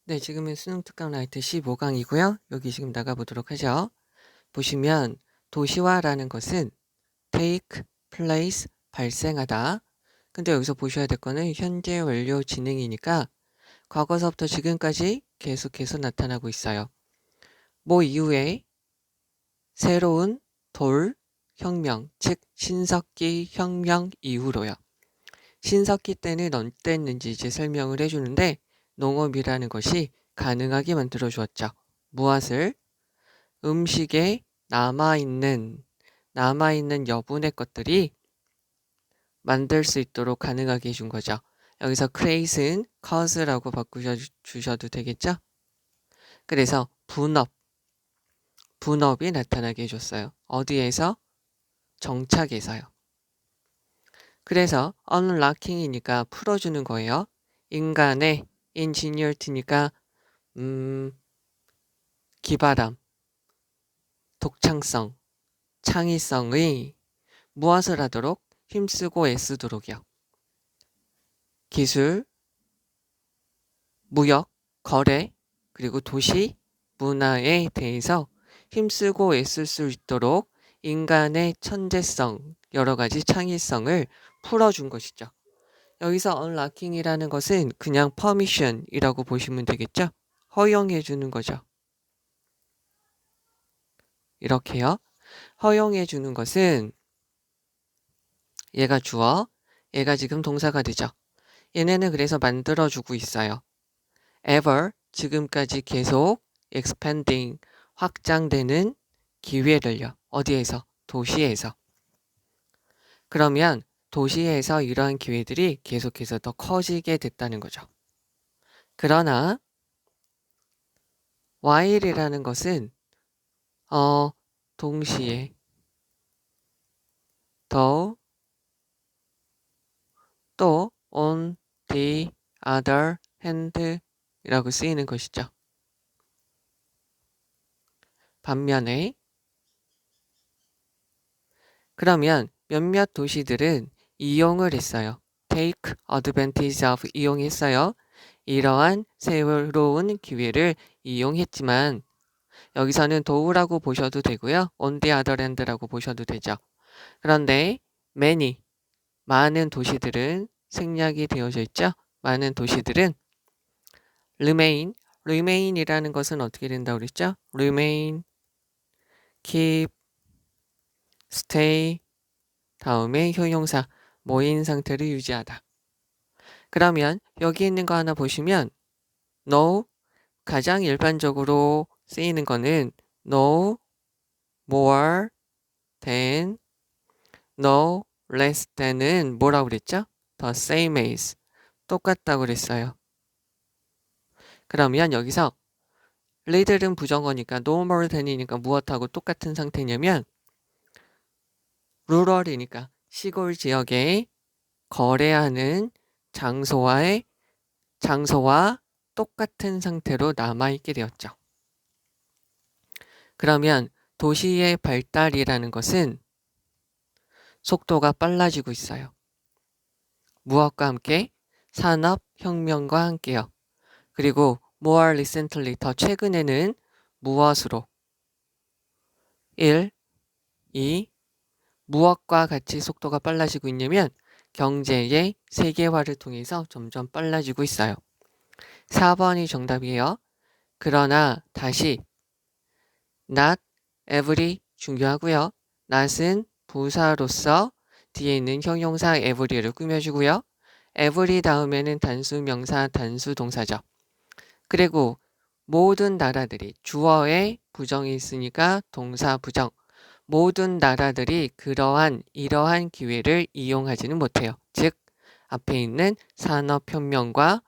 네, 지금은 수능 특강 라이트 15강이고요. 여기 지금 나가보도록 하죠. 보시면 도시화라는 것은 take place, 발생하다. 근데 여기서 보셔야 될 거는 현재 완료 진행이니까 과거서부터 지금까지 계속해서 나타나고 있어요. 뭐 이후에 새로운 돌, 혁명, 즉 신석기 혁명 이후로요. 신석기 때는 어땠는지 이제 설명을 해주는데 농업이라는 것이 가능하게 만들어 주었죠. 무엇을? 음식에 남아있는 여분의 것들이 만들 수 있도록 가능하게 해준 거죠. 여기서 create은 cause라고 바꾸셔도 되겠죠? 그래서 분업이 나타나게 해줬어요. 어디에서? 정착에서요. 그래서 unlocking이니까 풀어주는 거예요. 인간의 ingenuity니까 기발함, 독창성, 창의성의 무엇을 하도록? 힘쓰고 애쓰도록이요. 기술, 무역, 거래, 그리고 도시, 문화에 대해서 힘쓰고 애쓸 수 있도록 인간의 천재성, 여러 가지 창의성을 풀어준 것이죠. 여기서 unlocking이라는 것은 그냥 permission이라고 보시면 되겠죠? 허용해 주는 거죠. 이렇게요. 허용해 주는 것은 얘가 주어, 얘가 지금 동사가 되죠. 얘네는 그래서 만들어주고 있어요. ever, 지금까지 계속 expanding, 확장되는 기회를요. 어디에서? 도시에서. 그러면 도시에서 이러한 기회들이 계속해서 더 커지게 됐다는 거죠. 그러나 while이라는 것은 동시에 더 또 on the other hand 이라고 쓰이는 것이죠. 반면에 그러면 몇몇 도시들은 이용을 했어요. take advantage of 이용했어요. 이러한 새로운 기회를 이용했지만 여기서는 도우라고 보셔도 되고요. on the other hand라고 보셔도 되죠. 그런데 많은 도시들은 생략이 되어져 있죠. 많은 도시들은 remain이라는 것은 어떻게 된다고 그랬죠? remain, keep, stay 다음에 효용사 모인 상태를 유지하다. 그러면 여기 있는 거 하나 보시면 no 가장 일반적으로 쓰이는 거는 no more than no less than은 뭐라고 그랬죠? the same as 똑같다고 그랬어요. 그러면 여기서 리들은 부정어니까 no more than이니까 무엇하고 똑같은 상태냐면 룰럴이니까 시골 지역에 거래하는 장소와 똑같은 상태로 남아있게 되었죠. 그러면 도시의 발달이라는 것은 속도가 빨라지고 있어요. 무엇과 함께? 산업혁명과 함께요. 그리고 more recently, 더 최근에는 무엇으로? 1, 2, 무엇과 같이 속도가 빨라지고 있냐면 경제의 세계화를 통해서 점점 빨라지고 있어요. 4번이 정답이에요. 그러나 다시 not every 중요하고요. not은 부사로서 뒤에 있는 형용사 every를 꾸며주고요. every 다음에는 단수 명사 단수 동사죠. 그리고 모든 나라들이 주어에 부정이 있으니까 동사 부정. 모든 나라들이 이러한 기회를 이용하지는 못해요. 즉 앞에 있는 산업혁명과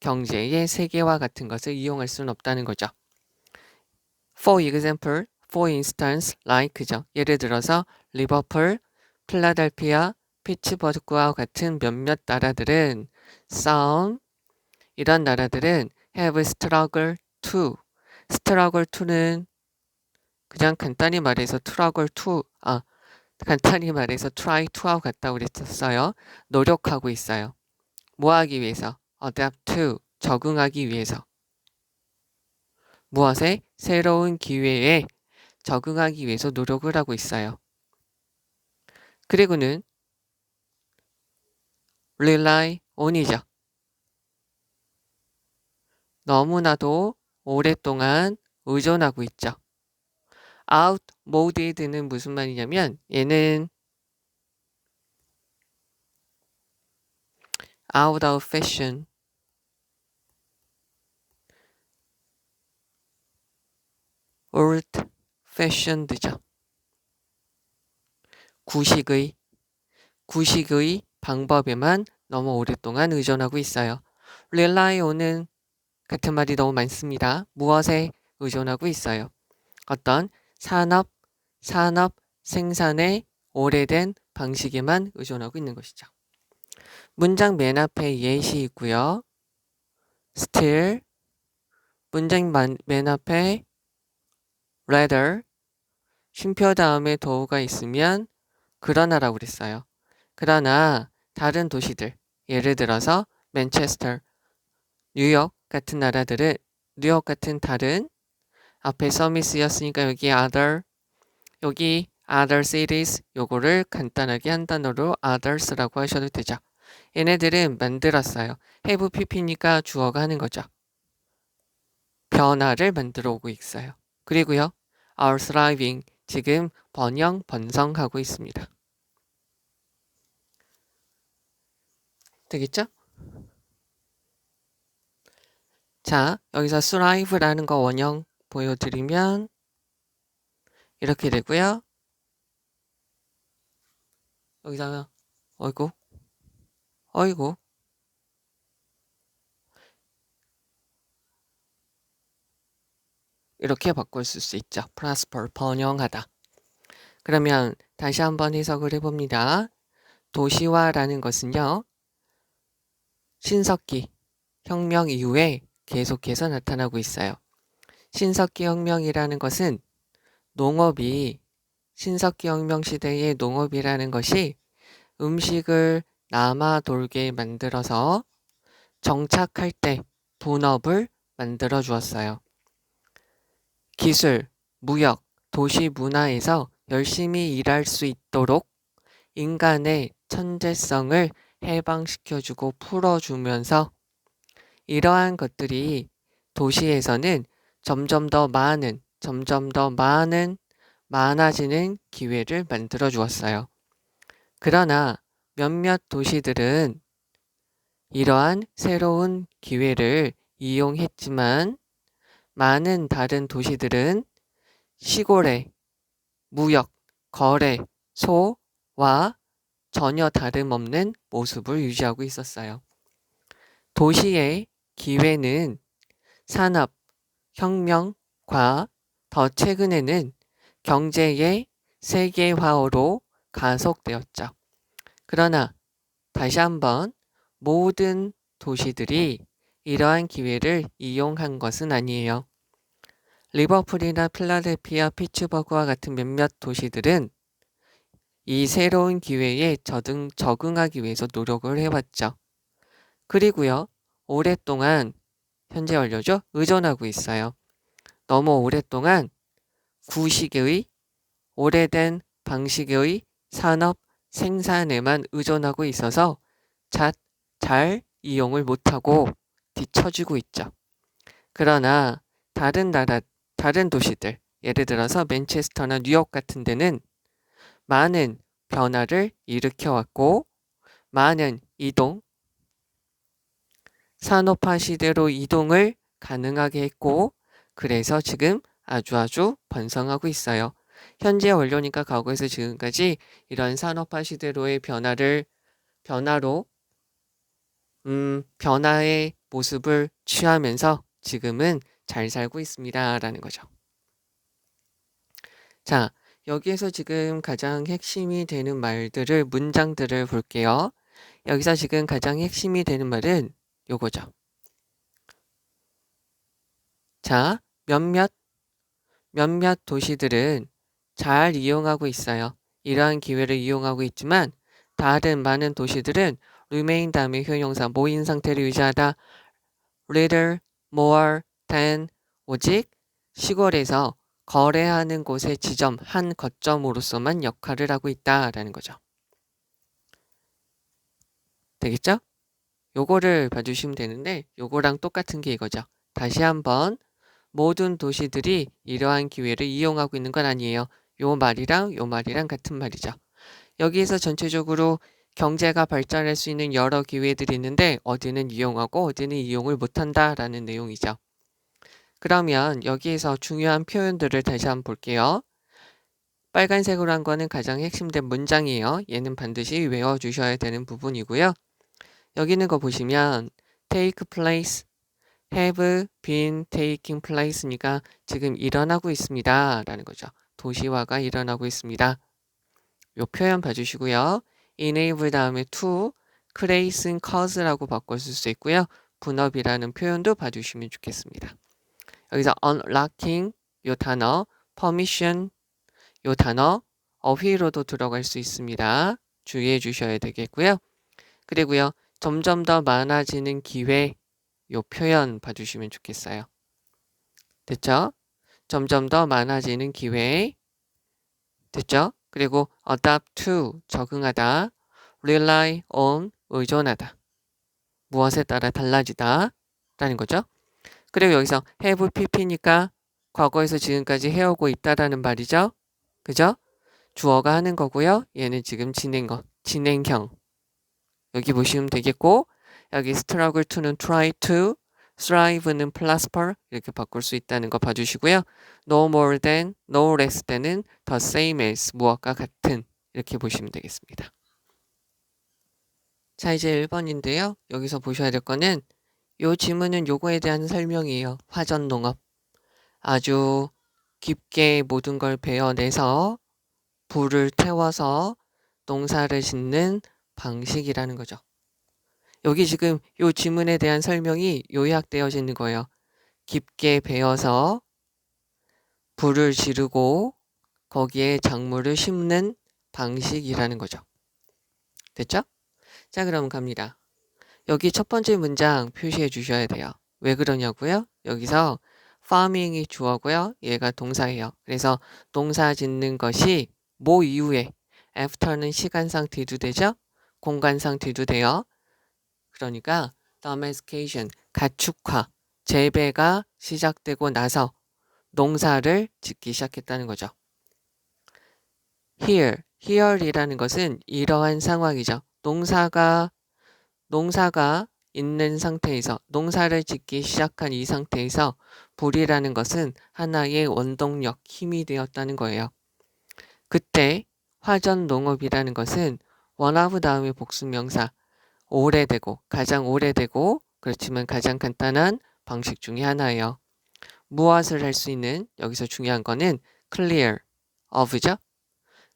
경제의 세계화 같은 것을 이용할 수는 없다는 거죠. For example, for instance, like죠. 예를 들어서 리버풀, 필라델피아, 피츠버그와 같은 몇몇 나라들은 some 이런 나라들은 have struggle to struggle to는 그냥 간단히 말해서 간단히 말해서 try to하고 같다고 그랬었어요. 노력하고 있어요. 뭐 하기 위해서? adapt to 적응하기 위해서. 무엇에? 새로운 기회에 적응하기 위해서 노력을 하고 있어요. 그리고는 rely on이죠. 너무나도 오랫동안 의존하고 있죠. outmoded는 무슨 말이냐면 얘는 out of fashion, old fashioned죠. 구식의 방법에만 너무 오랫동안 의존하고 있어요. rely on은 같은 말이 너무 많습니다. 무엇에 의존하고 있어요? 어떤 산업 생산의 오래된 방식에만 의존하고 있는 것이죠. 문장 맨 앞에 yet이 있고요. still, 문장 맨 앞에 rather, 쉼표 다음에 do가 있으면 그러나라고 그랬어요. 그러나 다른 도시들, 예를 들어서 맨체스터, 뉴욕 같은 나라들은 뉴욕 같은 다른 앞에 서밋이었으니까 여기 other cities 요거를 간단하게 한 단어로 others라고 하셔도 되죠. 얘네들은 만들었어요. have pp니까 주어가 하는 거죠. 변화를 만들어 오고 있어요. 그리고요. are thriving 지금 번성하고 있습니다. 되겠죠? 자, 여기서 thrive라는 거 원형 보여드리면 이렇게 되고요. 여기다가 어이구 이렇게 바꿀 수 있죠. prosper, 번영하다. 그러면 다시 한번 해석을 해봅니다. 도시화라는 것은요. 신석기 혁명 이후에 계속해서 나타나고 있어요. 신석기 혁명이라는 것은 신석기 혁명 시대의 농업이라는 것이 음식을 남아 돌게 만들어서 정착할 때 분업을 만들어 주었어요. 기술, 무역, 도시 문화에서 열심히 일할 수 있도록 인간의 천재성을 해방시켜주고 풀어주면서 이러한 것들이 도시에서는 점점 더 많아지는 기회를 만들어 주었어요. 그러나 몇몇 도시들은 이러한 새로운 기회를 이용했지만 많은 다른 도시들은 시골의 무역, 거래소와 전혀 다름없는 모습을 유지하고 있었어요. 도시의 기회는 산업, 혁명과 더 최근에는 경제의 세계화로 가속되었죠. 그러나 다시 한번 모든 도시들이 이러한 기회를 이용한 것은 아니에요. 리버풀이나 필라델피아, 피츠버그와 같은 몇몇 도시들은 이 새로운 기회에 적응하기 위해서 노력을 해왔죠. 그리고요, 오랫동안 현재 완료죠? 의존하고 있어요. 너무 오랫동안 구식의 오래된 방식의 산업 생산에만 의존하고 있어서 잘 이용을 못하고 뒤처지고 있죠. 그러나 다른 도시들, 예를 들어서 맨체스터나 뉴욕 같은 데는 많은 변화를 일으켜왔고 많은 산업화 시대로 이동을 가능하게 했고 그래서 지금 아주 번성하고 있어요. 현재 원료니까 과거에서 지금까지 이런 산업화 시대로의 변화의 모습을 취하면서 지금은 잘 살고 있습니다. 라는 거죠. 자, 여기에서 지금 가장 핵심이 되는 문장들을 볼게요. 여기서 지금 가장 핵심이 되는 말은 요거죠. 자, 몇몇 도시들은 잘 이용하고 있어요. 이러한 기회를 이용하고 있지만 다른 많은 도시들은 remain 다음에 효용사 모인 상태를 유지하다 little more than 오직 시골에서 거래하는 곳의 지점 한 거점으로서만 역할을 하고 있다라는 거죠. 되겠죠? 요거를 봐주시면 되는데 요거랑 똑같은 게 이거죠. 다시 한번 모든 도시들이 이러한 기회를 이용하고 있는 건 아니에요. 요 말이랑 같은 말이죠. 여기에서 전체적으로 경제가 발전할 수 있는 여러 기회들이 있는데 어디는 이용하고 어디는 이용을 못한다라는 내용이죠. 그러면 여기에서 중요한 표현들을 다시 한번 볼게요. 빨간색으로 한 거는 가장 핵심된 문장이에요. 얘는 반드시 외워주셔야 되는 부분이고요. 여기 있는 거 보시면 take place, have been taking place니까 지금 일어나고 있습니다 라는 거죠. 도시화가 일어나고 있습니다. 요 표현 봐주시고요. enable 다음에 to, create는 cause라고 바꿔 쓸 수 있고요. 분업이라는 표현도 봐주시면 좋겠습니다. 여기서 unlocking 요 단어, permission 요 단어, 어휘로도 들어갈 수 있습니다. 주의해 주셔야 되겠고요. 그리고요. 점점 더 많아지는 기회 요 표현 봐주시면 좋겠어요. 됐죠? 점점 더 많아지는 기회 됐죠? 그리고 adapt to 적응하다, rely on 의존하다, 무엇에 따라 달라지다 라는 거죠. 그리고 여기서 have pp니까 과거에서 지금까지 해오고 있다라는 말이죠. 그죠? 주어가 하는 거고요. 얘는 지금 진행형. 여기 보시면 되겠고 여기 struggle to는 try to, thrive는 prosper 이렇게 바꿀 수 있다는 거 봐주시고요. no more than, no less than은 the same as 무엇과 같은 이렇게 보시면 되겠습니다. 자 이제 1번인데요. 여기서 보셔야 될 거는 요 지문은 요거에 대한 설명이에요. 화전농업. 아주 깊게 모든 걸 베어내서 불을 태워서 농사를 짓는 방식이라는 거죠. 여기 지금 요 지문에 대한 설명이 요약되어져 있는 거예요. 깊게 베어서 불을 지르고 거기에 작물을 심는 방식이라는 거죠. 됐죠? 자 그럼 갑니다. 여기 첫 번째 문장 표시해 주셔야 돼요. 왜 그러냐고요? 여기서 farming이 주어고요. 얘가 동사예요. 그래서 농사 짓는 것이 뭐 이후에 after는 시간상 뒤도 되죠? 공간상 뒤도 돼요. 그러니까 domestication, 가축화, 재배가 시작되고 나서 농사를 짓기 시작했다는 거죠. here이라는 것은 이러한 상황이죠. 농사가 있는 상태에서 농사를 짓기 시작한 이 상태에서 불이라는 것은 하나의 원동력, 힘이 되었다는 거예요. 그때 화전 농업이라는 것은 원하브 다음에 복수명사 오래되고 가장 오래되고 그렇지만 가장 간단한 방식 중에 하나예요. 무엇을 할 수 있는 여기서 중요한 거는 clear of죠.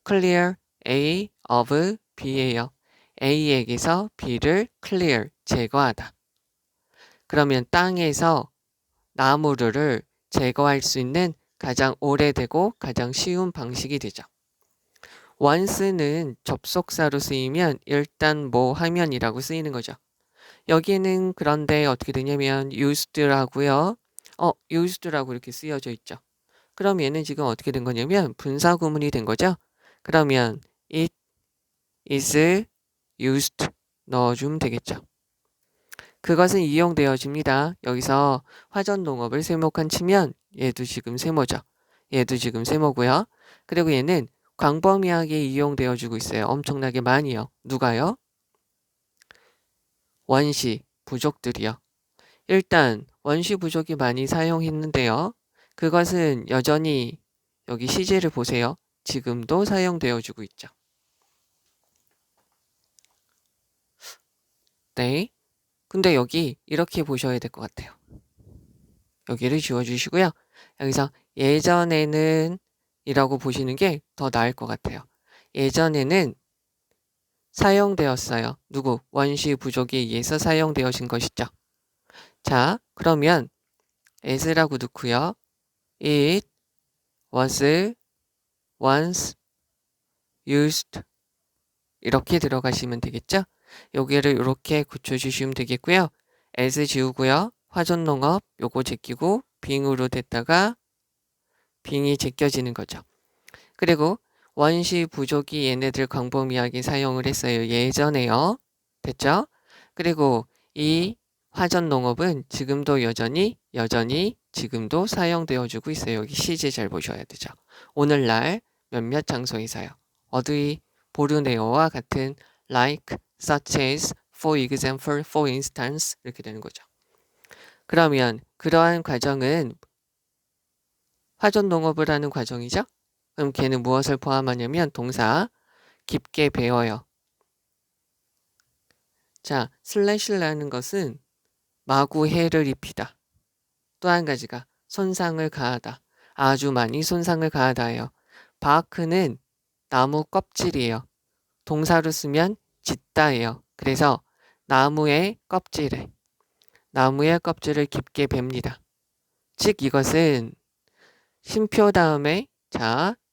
clear A of B예요. A에게서 B를 clear 제거하다. 그러면 땅에서 나무를 제거할 수 있는 가장 오래되고 가장 쉬운 방식이 되죠. once는 접속사로 쓰이면 일단 뭐 하면이라고 쓰이는 거죠. 여기는 그런데 어떻게 되냐면 used라고요. used라고 이렇게 쓰여져 있죠. 그럼 얘는 지금 어떻게 된 거냐면 분사 구문이 된 거죠. 그러면 it is used 넣어주면 되겠죠. 그것은 이용되어집니다. 여기서 화전 농업을 세모칸 치면 얘도 지금 세모죠. 얘도 지금 세모고요. 그리고 얘는 광범위하게 이용되어지고 있어요. 엄청나게 많이요. 누가요? 원시, 부족들이요. 일단 원시 부족이 많이 사용했는데요. 그것은 여전히 여기 시제를 보세요. 지금도 사용되어지고 있죠. 네. 근데 여기 이렇게 보셔야 될 것 같아요. 여기를 지워주시고요. 여기서 예전에는 이라고 보시는 게 더 나을 것 같아요. 예전에는 사용되었어요. 누구? 원시 부족에 의해서 사용되어진 것이죠. 자, 그러면 as라고 넣고요. It was once used 이렇게 들어가시면 되겠죠? 여기를 이렇게 고쳐주시면 되겠고요. as 지우고요. 화전농업 요거 제끼고 빙으로 됐다가 빙이 제껴지는 거죠. 그리고 원시 부족이 얘네들 광범위하게 사용을 했어요. 예전에요. 됐죠? 그리고 이 화전 농업은 지금도 여전히 지금도 사용되어주고 있어요. 여기 시제 잘 보셔야 되죠. 오늘날 몇몇 장소에서요. 어디 보르네오와 같은 like, such as, for example, for instance 이렇게 되는 거죠. 그러면 그러한 과정은 화전 농업을 하는 과정이죠. 그럼 걔는 무엇을 포함하냐면 동사 깊게 배워요. 자, 슬래시라는 것은 마구 해를 입히다. 또 한 가지가 손상을 가하다. 아주 많이 손상을 가하다예요. 바크는 나무 껍질이에요. 동사로 쓰면 짓다예요. 그래서 나무의 껍질을 깊게 뱁니다. 즉 이것은 쉼표 다음에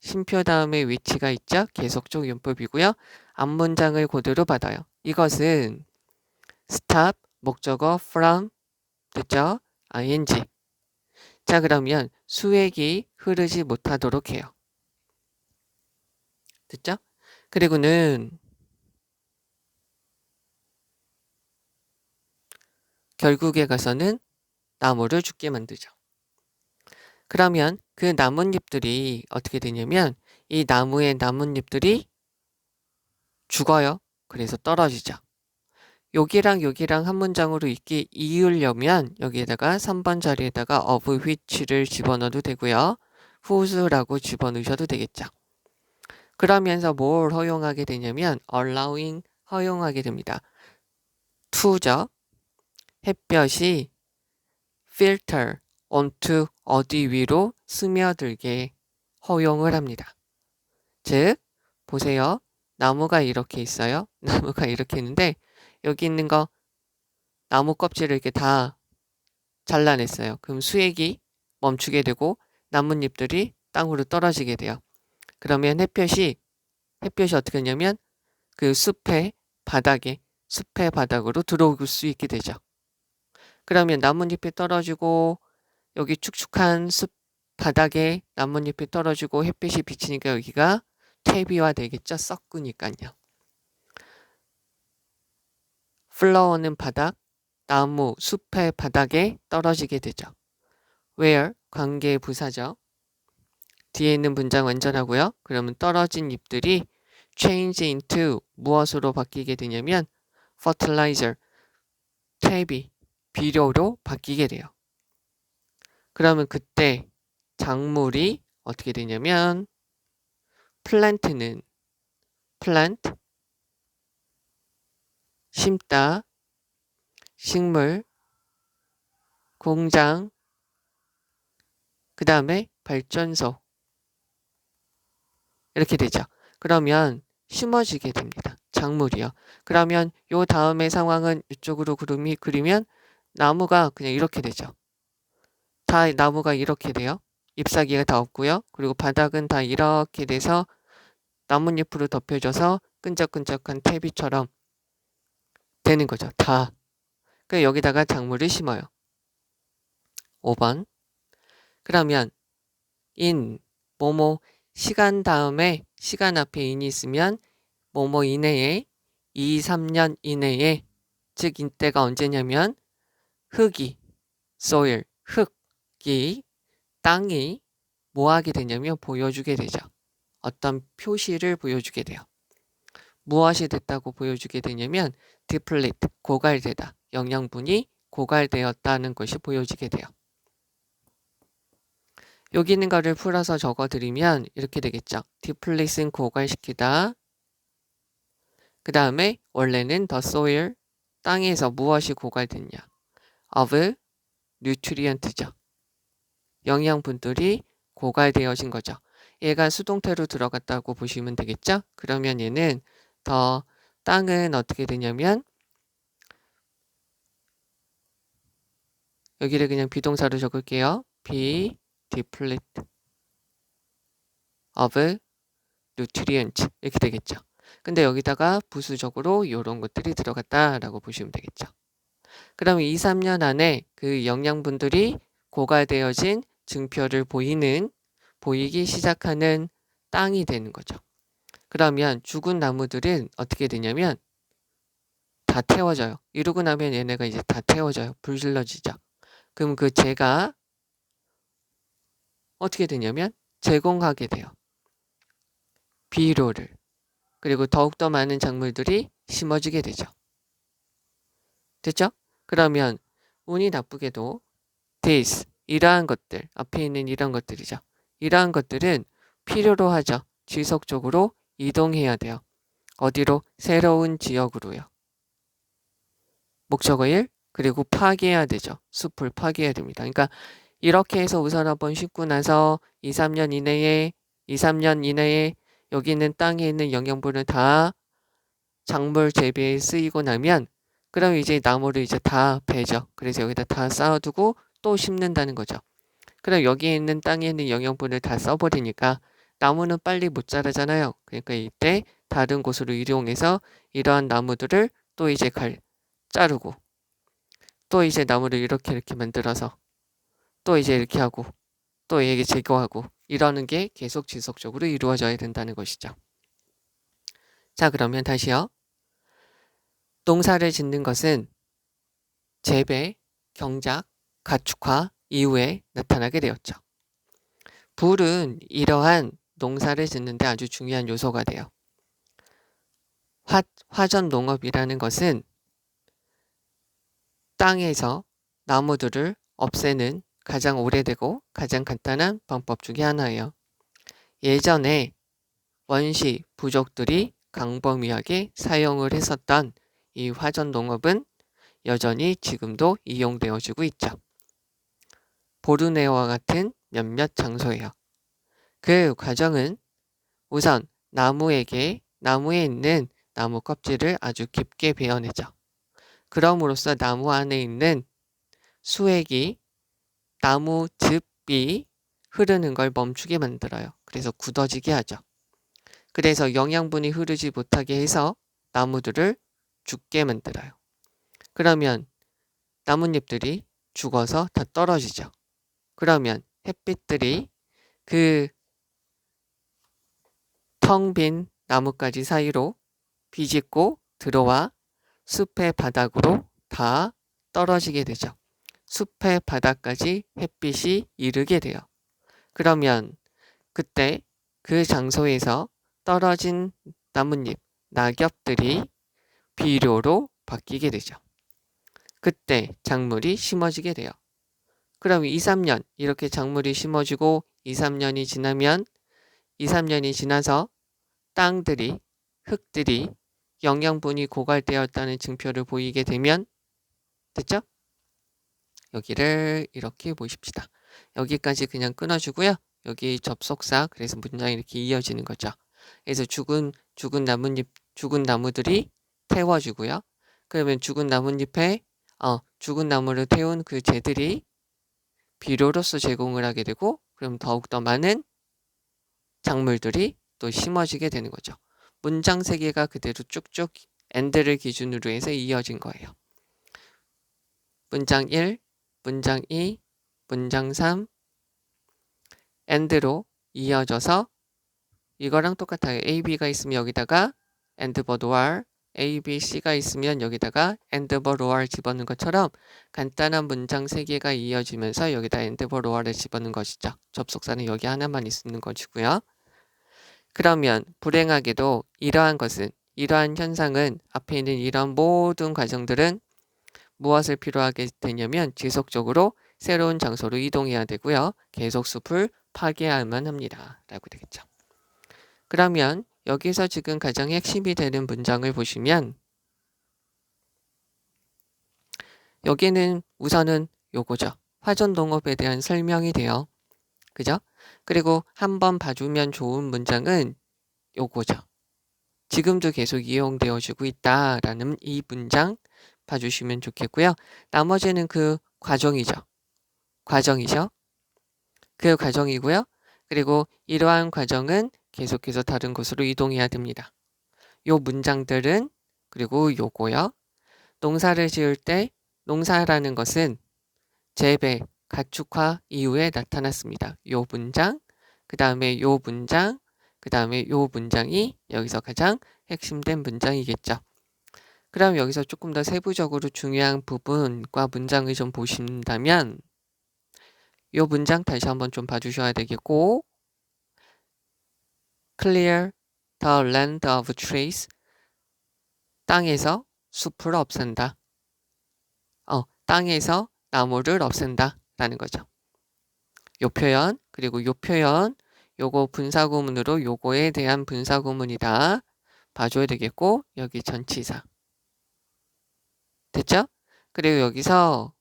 쉼표 다음에 위치가 있죠. 계속적 용법이고요. 앞문장을 그대로 받아요. 이것은 stop, 목적어 from, 됐죠? ing. 자, 그러면 수액이 흐르지 못하도록 해요. 됐죠? 그리고는 결국에 가서는 나무를 죽게 만들죠. 그러면 그 나뭇잎들이 어떻게 되냐면 이 나무의 나뭇잎들이 죽어요. 그래서 떨어지죠. 여기랑 여기랑 한 문장으로 이으려면 여기에다가 3번 자리에다가 of which를 집어넣어도 되고요. whose라고 집어넣으셔도 되겠죠. 그러면서 뭘 허용하게 되냐면 allowing 허용하게 됩니다. to죠. 햇볕이 filter onto 어디 위로 스며들게 허용을 합니다. 즉 보세요. 나무가 이렇게 있어요. 나무가 이렇게 있는데 여기 있는 거 나무 껍질을 이렇게 다 잘라냈어요. 그럼 수액이 멈추게 되고 나뭇잎들이 땅으로 떨어지게 돼요. 그러면 햇볕이 어떻게 하냐면 그 숲의 바닥으로 들어올 수 있게 되죠. 그러면 나뭇잎이 떨어지고 여기 축축한 숲 바닥에 나뭇잎이 떨어지고 햇빛이 비치니까 여기가 퇴비화 되겠죠. 썩으니까요. 플라워는 바닥, 나무, 숲의 바닥에 떨어지게 되죠. where, 관계 부사죠. 뒤에 있는 문장 완전하고요. 그러면 떨어진 잎들이 change into 무엇으로 바뀌게 되냐면 fertilizer, 퇴비, 비료로 바뀌게 돼요. 그러면 그때 작물이 어떻게 되냐면 plant는 plant, 심다, 식물, 공장, 그 다음에 발전소 이렇게 되죠. 그러면 심어지게 됩니다. 작물이요. 그러면 요 다음의 상황은 이쪽으로 그리면 나무가 그냥 이렇게 되죠. 다 나무가 이렇게 돼요. 잎사귀가 다 없고요. 그리고 바닥은 다 이렇게 돼서 나뭇잎으로 덮여져서 끈적끈적한 퇴비처럼 되는 거죠. 다. 그러니까 여기다가 작물을 심어요. 5번. 그러면 in, 뭐뭐, 시간 다음에 시간 앞에 in이 있으면 뭐뭐 이내에 2, 3년 이내에 즉 이때가 언제냐면 흙이 soil, 흙이 땅이 뭐 하게 되냐면 보여주게 되죠. 어떤 표시를 보여주게 돼요. 무엇이 됐다고 보여주게 되냐면 deplete, 고갈되다. 영양분이 고갈되었다는 것이 보여지게 돼요. 여기 있는 거를 풀어서 적어드리면 이렇게 되겠죠. deplete는 고갈시키다. 그 다음에 원래는 the soil, 땅에서 무엇이 고갈됐냐. of nutrient죠. 영양분들이 고갈되어진 거죠. 얘가 수동태로 들어갔다고 보시면 되겠죠. 그러면 얘는 더 땅은 어떻게 되냐면 여기를 그냥 비동사로 적을게요. be deplete of nutrient 이렇게 되겠죠. 근데 여기다가 부수적으로 이런 것들이 들어갔다라고 보시면 되겠죠. 그럼 2, 3년 안에 그 영양분들이 고갈되어진 증표를 보이는 보이기 시작하는 땅이 되는 거죠. 그러면 죽은 나무들은 어떻게 되냐면 다 태워져요. 이러고 나면 얘네가 이제 다 태워져요. 불 질러지죠. 그럼 그 재가 어떻게 되냐면 제공하게 돼요. 비료를. 그리고 더욱더 많은 작물들이 심어지게 되죠. 됐죠? 그러면 운이 나쁘게도 this, 이러한 것들, 앞에 있는 이런 것들이죠. 이러한 것들은 필요로 하죠. 지속적으로 이동해야 돼요. 어디로? 새로운 지역으로요. 목적어 1, 그리고 파괴해야 되죠. 숲을 파괴해야 됩니다. 그러니까 이렇게 해서 우선 한번 심고 나서 2, 3년 이내에 여기 있는 땅에 있는 영양분을 다 작물 재배에 쓰이고 나면 그럼 이제 나무를 이제 다 베죠. 그래서 여기다 다 쌓아두고 또 심는다는 거죠. 그럼 여기에 있는 땅에 있는 영양분을 다 써버리니까 나무는 빨리 못 자라잖아요. 그러니까 이때 다른 곳으로 이동해서 이러한 나무들을 또 이제 자르고 또 이제 나무를 이렇게 만들어서 또 이제 이렇게 하고 또 얘기 제거하고 이러는 게 계속 지속적으로 이루어져야 된다는 것이죠. 자, 그러면 다시요. 농사를 짓는 것은 재배, 경작, 가축화 이후에 나타나게 되었죠. 불은 이러한 농사를 짓는데 아주 중요한 요소가 돼요. 화전 농업이라는 것은 땅에서 나무들을 없애는 가장 오래되고 가장 간단한 방법 중에 하나예요. 예전에 원시 부족들이 광범위하게 사용을 했었던 이 화전 농업은 여전히 지금도 이용되어지고 있죠. 보르네오와 같은 몇몇 장소예요. 그 과정은 우선 나무에 있는 나무 껍질을 아주 깊게 베어내죠. 그럼으로써 나무 안에 있는 수액이 나무 즙이 흐르는 걸 멈추게 만들어요. 그래서 굳어지게 하죠. 그래서 영양분이 흐르지 못하게 해서 나무들을 죽게 만들어요. 그러면 나뭇잎들이 죽어서 다 떨어지죠. 그러면 햇빛들이 그 텅 빈 나뭇가지 사이로 비집고 들어와 숲의 바닥으로 다 떨어지게 되죠. 숲의 바닥까지 햇빛이 이르게 돼요. 그러면 그때 그 장소에서 떨어진 나뭇잎, 낙엽들이 비료로 바뀌게 되죠. 그때 작물이 심어지게 돼요. 그럼 2, 3년 이렇게 작물이 심어지고 2, 3년이 지나면 2, 3년이 지나서 땅들이, 흙들이 영양분이 고갈되었다는 증표를 보이게 되면 됐죠? 여기를 이렇게 보십시다. 여기까지 그냥 끊어주고요. 여기 접속사, 그래서 문장이 이렇게 이어지는 거죠. 그래서 죽은 나뭇잎, 죽은 나무들이 태워주고요. 그러면 죽은 나뭇잎에 죽은 나무를 태운 그 재들이 비료로서 제공을 하게 되고 그럼 더욱더 많은 작물들이 또 심어지게 되는 거죠. 문장 세 개가 그대로 쭉쭉 엔드를 기준으로 해서 이어진 거예요. 문장 1, 문장 2, 문장 3, 엔드로 이어져서 이거랑 똑같아요. A, B가 있으면 여기다가 and but or, A, B, C가 있으면 여기다가 and but or 집어넣는 것처럼 간단한 문장 3개가 이어지면서 여기다 and but or를 집어넣는 것이죠. 접속사는 여기 하나만 있는 것이고요. 그러면 불행하게도 이러한 현상은 앞에 있는 이런 모든 과정들은 무엇을 필요하게 되냐면 지속적으로 새로운 장소로 이동해야 되고요. 계속 숲을 파괴해야만 합니다. 라고 되겠죠. 그러면 여기서 지금 가장 핵심이 되는 문장을 보시면 여기는 우선은 요거죠. 화전 농업에 대한 설명이 돼요. 그죠? 그리고 한번 봐주면 좋은 문장은 요거죠. 지금도 계속 이용되어지고 있다라는 이 문장 봐주시면 좋겠고요. 나머지는 그 과정이죠. 그 과정이고요. 그리고 이러한 과정은 계속해서 다른 곳으로 이동해야 됩니다. 요 문장들은 그리고 요거요. 농사를 지을 때 농사라는 것은 재배, 가축화 이후에 나타났습니다. 요 문장 그 다음에 요 문장, 그 다음에 요 문장이 여기서 가장 핵심된 문장이겠죠. 그럼 여기서 조금 더 세부적으로 중요한 부분과 문장을 좀 보신다면 요 문장 다시 한번 좀 봐주셔야 되겠고 Clear the land of trees. 땅에서 숲을 없앤다. 땅에서 나무를 없앤다 라는 거죠. 요 표현, 그리고 요 표현, 요거 분사구문으로 요거에 대한 분사구문이다 봐줘야 되겠고, 여기 전치사. 됐죠? 그리고 여기서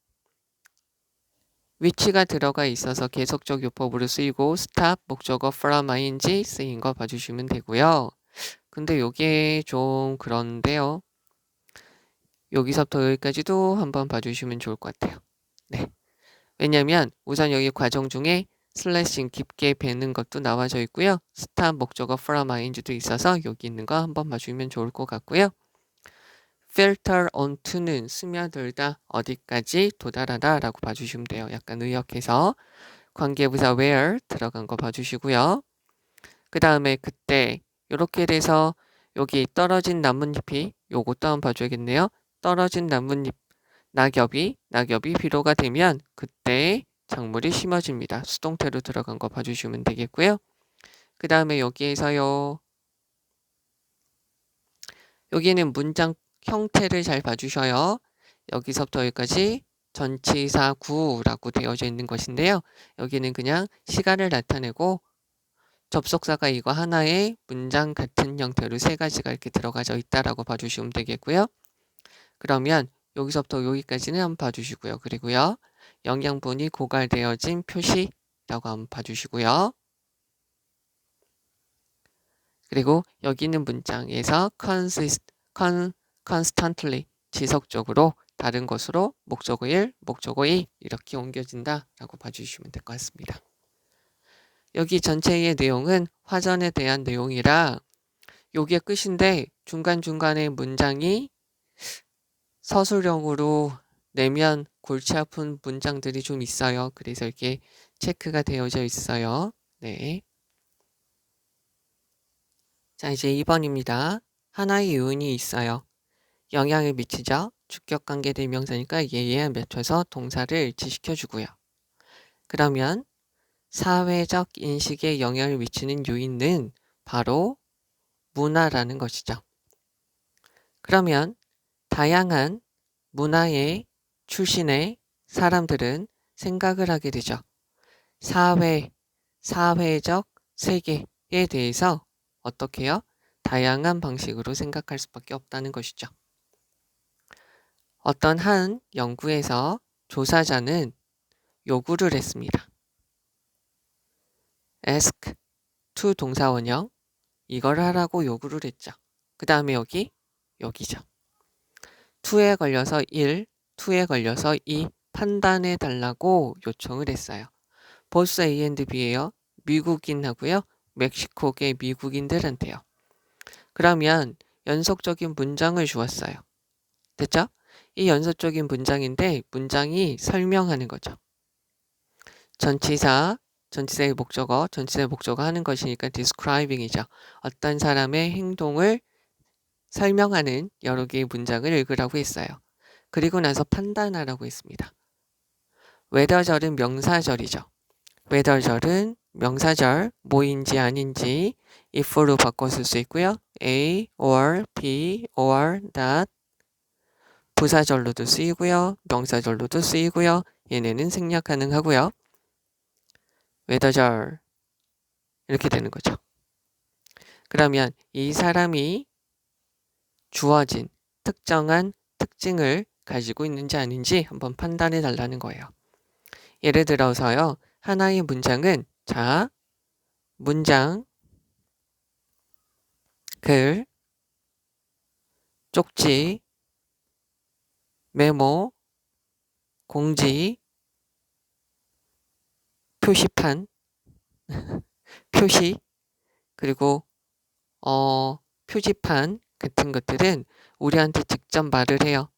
위치가 들어가 있어서 계속적 요법으로 쓰이고 stop, 목적어 from ing 쓰인 거 봐주시면 되고요. 근데 요게 좀 그런데요. 여기서부터 여기까지도 한번 봐주시면 좋을 것 같아요. 네. 왜냐면 우선 여기 과정 중에 슬래싱 깊게 베는 것도 나와져 있고요. 스탑 목적어 from ing도 있어서 여기 있는 거 한번 봐주면 좋을 것 같고요. filter onto는 스며들다, 어디까지 도달하다 라고 봐주시면 돼요. 약간 의역해서 관계부사 where 들어간 거 봐주시고요. 그 다음에 그때 이렇게 돼서 여기 떨어진 나뭇잎이 요것도 한번 봐줘야겠네요. 떨어진 나뭇잎 낙엽이 비로가 되면 그때 작물이 심어집니다. 수동태로 들어간 거 봐주시면 되겠고요. 그 다음에 여기에서요. 여기는 문장 형태를 잘 봐주셔요. 여기서부터 여기까지 전치사구라고 되어져 있는 것인데요. 여기는 그냥 시간을 나타내고 접속사가 이거 하나의 문장 같은 형태로 세 가지가 이렇게 들어가져 있다라고 봐주시면 되겠고요. 그러면 여기서부터 여기까지는 한번 봐주시고요. 그리고요. 영양분이 고갈되어진 표시라고 한번 봐주시고요. 그리고 여기 있는 문장에서 constantly 지속적으로 다른 것으로 목적어 1, 목적어 2 이렇게 옮겨진다 라고 봐주시면 될 것 같습니다. 여기 전체의 내용은 화전에 대한 내용이라 요게 끝인데 중간중간에 문장이 서술형으로 내면 골치 아픈 문장들이 좀 있어요. 그래서 이렇게 체크가 되어져 있어요. 네. 자, 이제 2번입니다. 하나의 요인이 있어요. 영향을 미치죠. 주격관계 대명사니까 얘에 맞춰서 동사를 일치시켜주고요. 그러면 사회적 인식에 영향을 미치는 요인은 바로 문화라는 것이죠. 그러면 다양한 문화의 출신의 사람들은 생각을 하게 되죠. 사회적 세계에 대해서 어떻게 해요? 다양한 방식으로 생각할 수밖에 없다는 것이죠. 어떤 한 연구에서 조사자는 요구를 했습니다. ask to 동사원형 이걸 하라고 요구를 했죠. 그 다음에 여기죠. to에 걸려서 1, to에 걸려서 2 판단해 달라고 요청을 했어요. 보스 A and B예요. 미국인하고요. 멕시코계 미국인들한테요. 그러면 연속적인 문장을 주었어요. 됐죠? 이 연속적인 문장인데 문장이 설명하는 거죠. 전치사의 목적어 하는 것이니까 describing이죠. 어떤 사람의 행동을 설명하는 여러 개의 문장을 읽으라고 했어요. 그리고 나서 판단하라고 했습니다. whether절은 명사절이죠. whether절은 명사절, 뭐인지 아닌지 if로 바꿔 쓸 수 있고요. A, or, B, or, that 부사절로도 쓰이고요. 명사절로도 쓰이고요. 얘네는 생략 가능하고요. whether절 이렇게 되는 거죠. 그러면 이 사람이 주어진 특정한 특징을 가지고 있는지 아닌지 한번 판단해 달라는 거예요. 예를 들어서요. 하나의 문장은 자, 문장, 글, 쪽지, 메모, 공지, 표시판, 표시, 그리고 표지판 같은 것들은 우리한테 직접 말을 해요.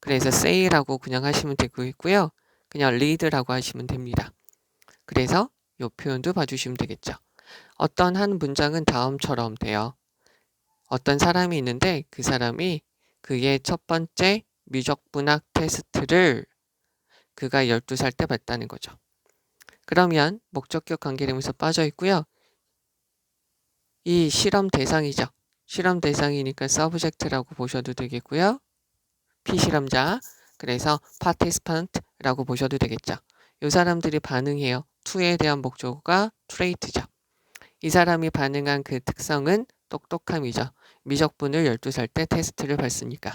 그래서 say라고 그냥 하시면 되고 있고요. 그냥 read라고 하시면 됩니다. 그래서 이 표현도 봐주시면 되겠죠. 어떤 한 문장은 다음처럼 돼요. 어떤 사람이 있는데 그 사람이 그의 첫 번째 미적분학 테스트를 그가 12살 때 봤다는 거죠. 그러면 목적격 관계대명사 빠져 있고요. 이 실험 대상이죠. 실험 대상이니까 subject라고 보셔도 되겠고요. 피실험자, 그래서 participant라고 보셔도 되겠죠. 이 사람들이 반응해요. to에 대한 목적어가 trait죠. 이 사람이 반응한 그 특성은 똑똑함이죠. 미적분을 12살 때 테스트를 봤으니까.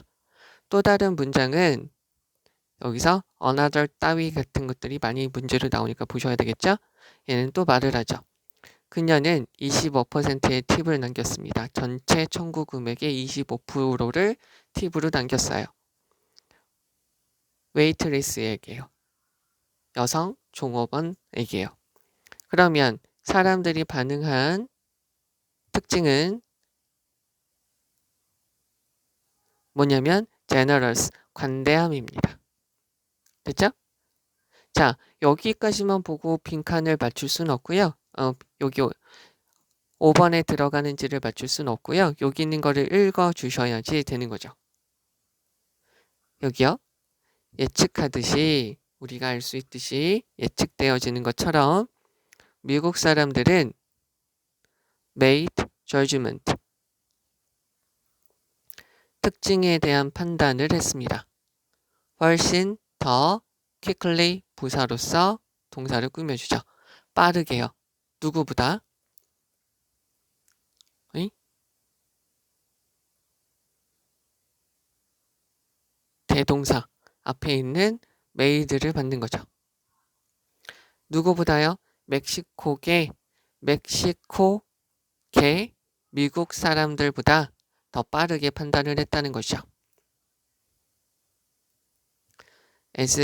또 다른 문장은 여기서 another 따위 같은 것들이 많이 문제로 나오니까 보셔야 되겠죠. 얘는 또 말을 하죠. 그녀는 25%의 팁을 남겼습니다. 전체 청구 금액의 25%를 팁으로 남겼어요. 웨이트리스에게요. 여성 종업원에게요. 그러면 사람들이 반응한 특징은 뭐냐면 generous, 관대함입니다. 됐죠? 자, 여기까지만 보고 빈칸을 맞출 수는 없고요. 여기 5번에 들어가는지를 맞출 수는 없고요. 여기 있는 거를 읽어주셔야지 되는 거죠. 여기요. 예측하듯이 우리가 알 수 있듯이 예측되어지는 것처럼 미국 사람들은 made judgment, 특징에 대한 판단을 했습니다. 훨씬 더 quickly 부사로서 동사를 꾸며주죠. 빠르게요. 누구보다? 대동사 앞에 있는 made를 받는 거죠. 누구보다요? 멕시코계 미국 사람들보다 더 빠르게 판단을 했다는 것이죠. as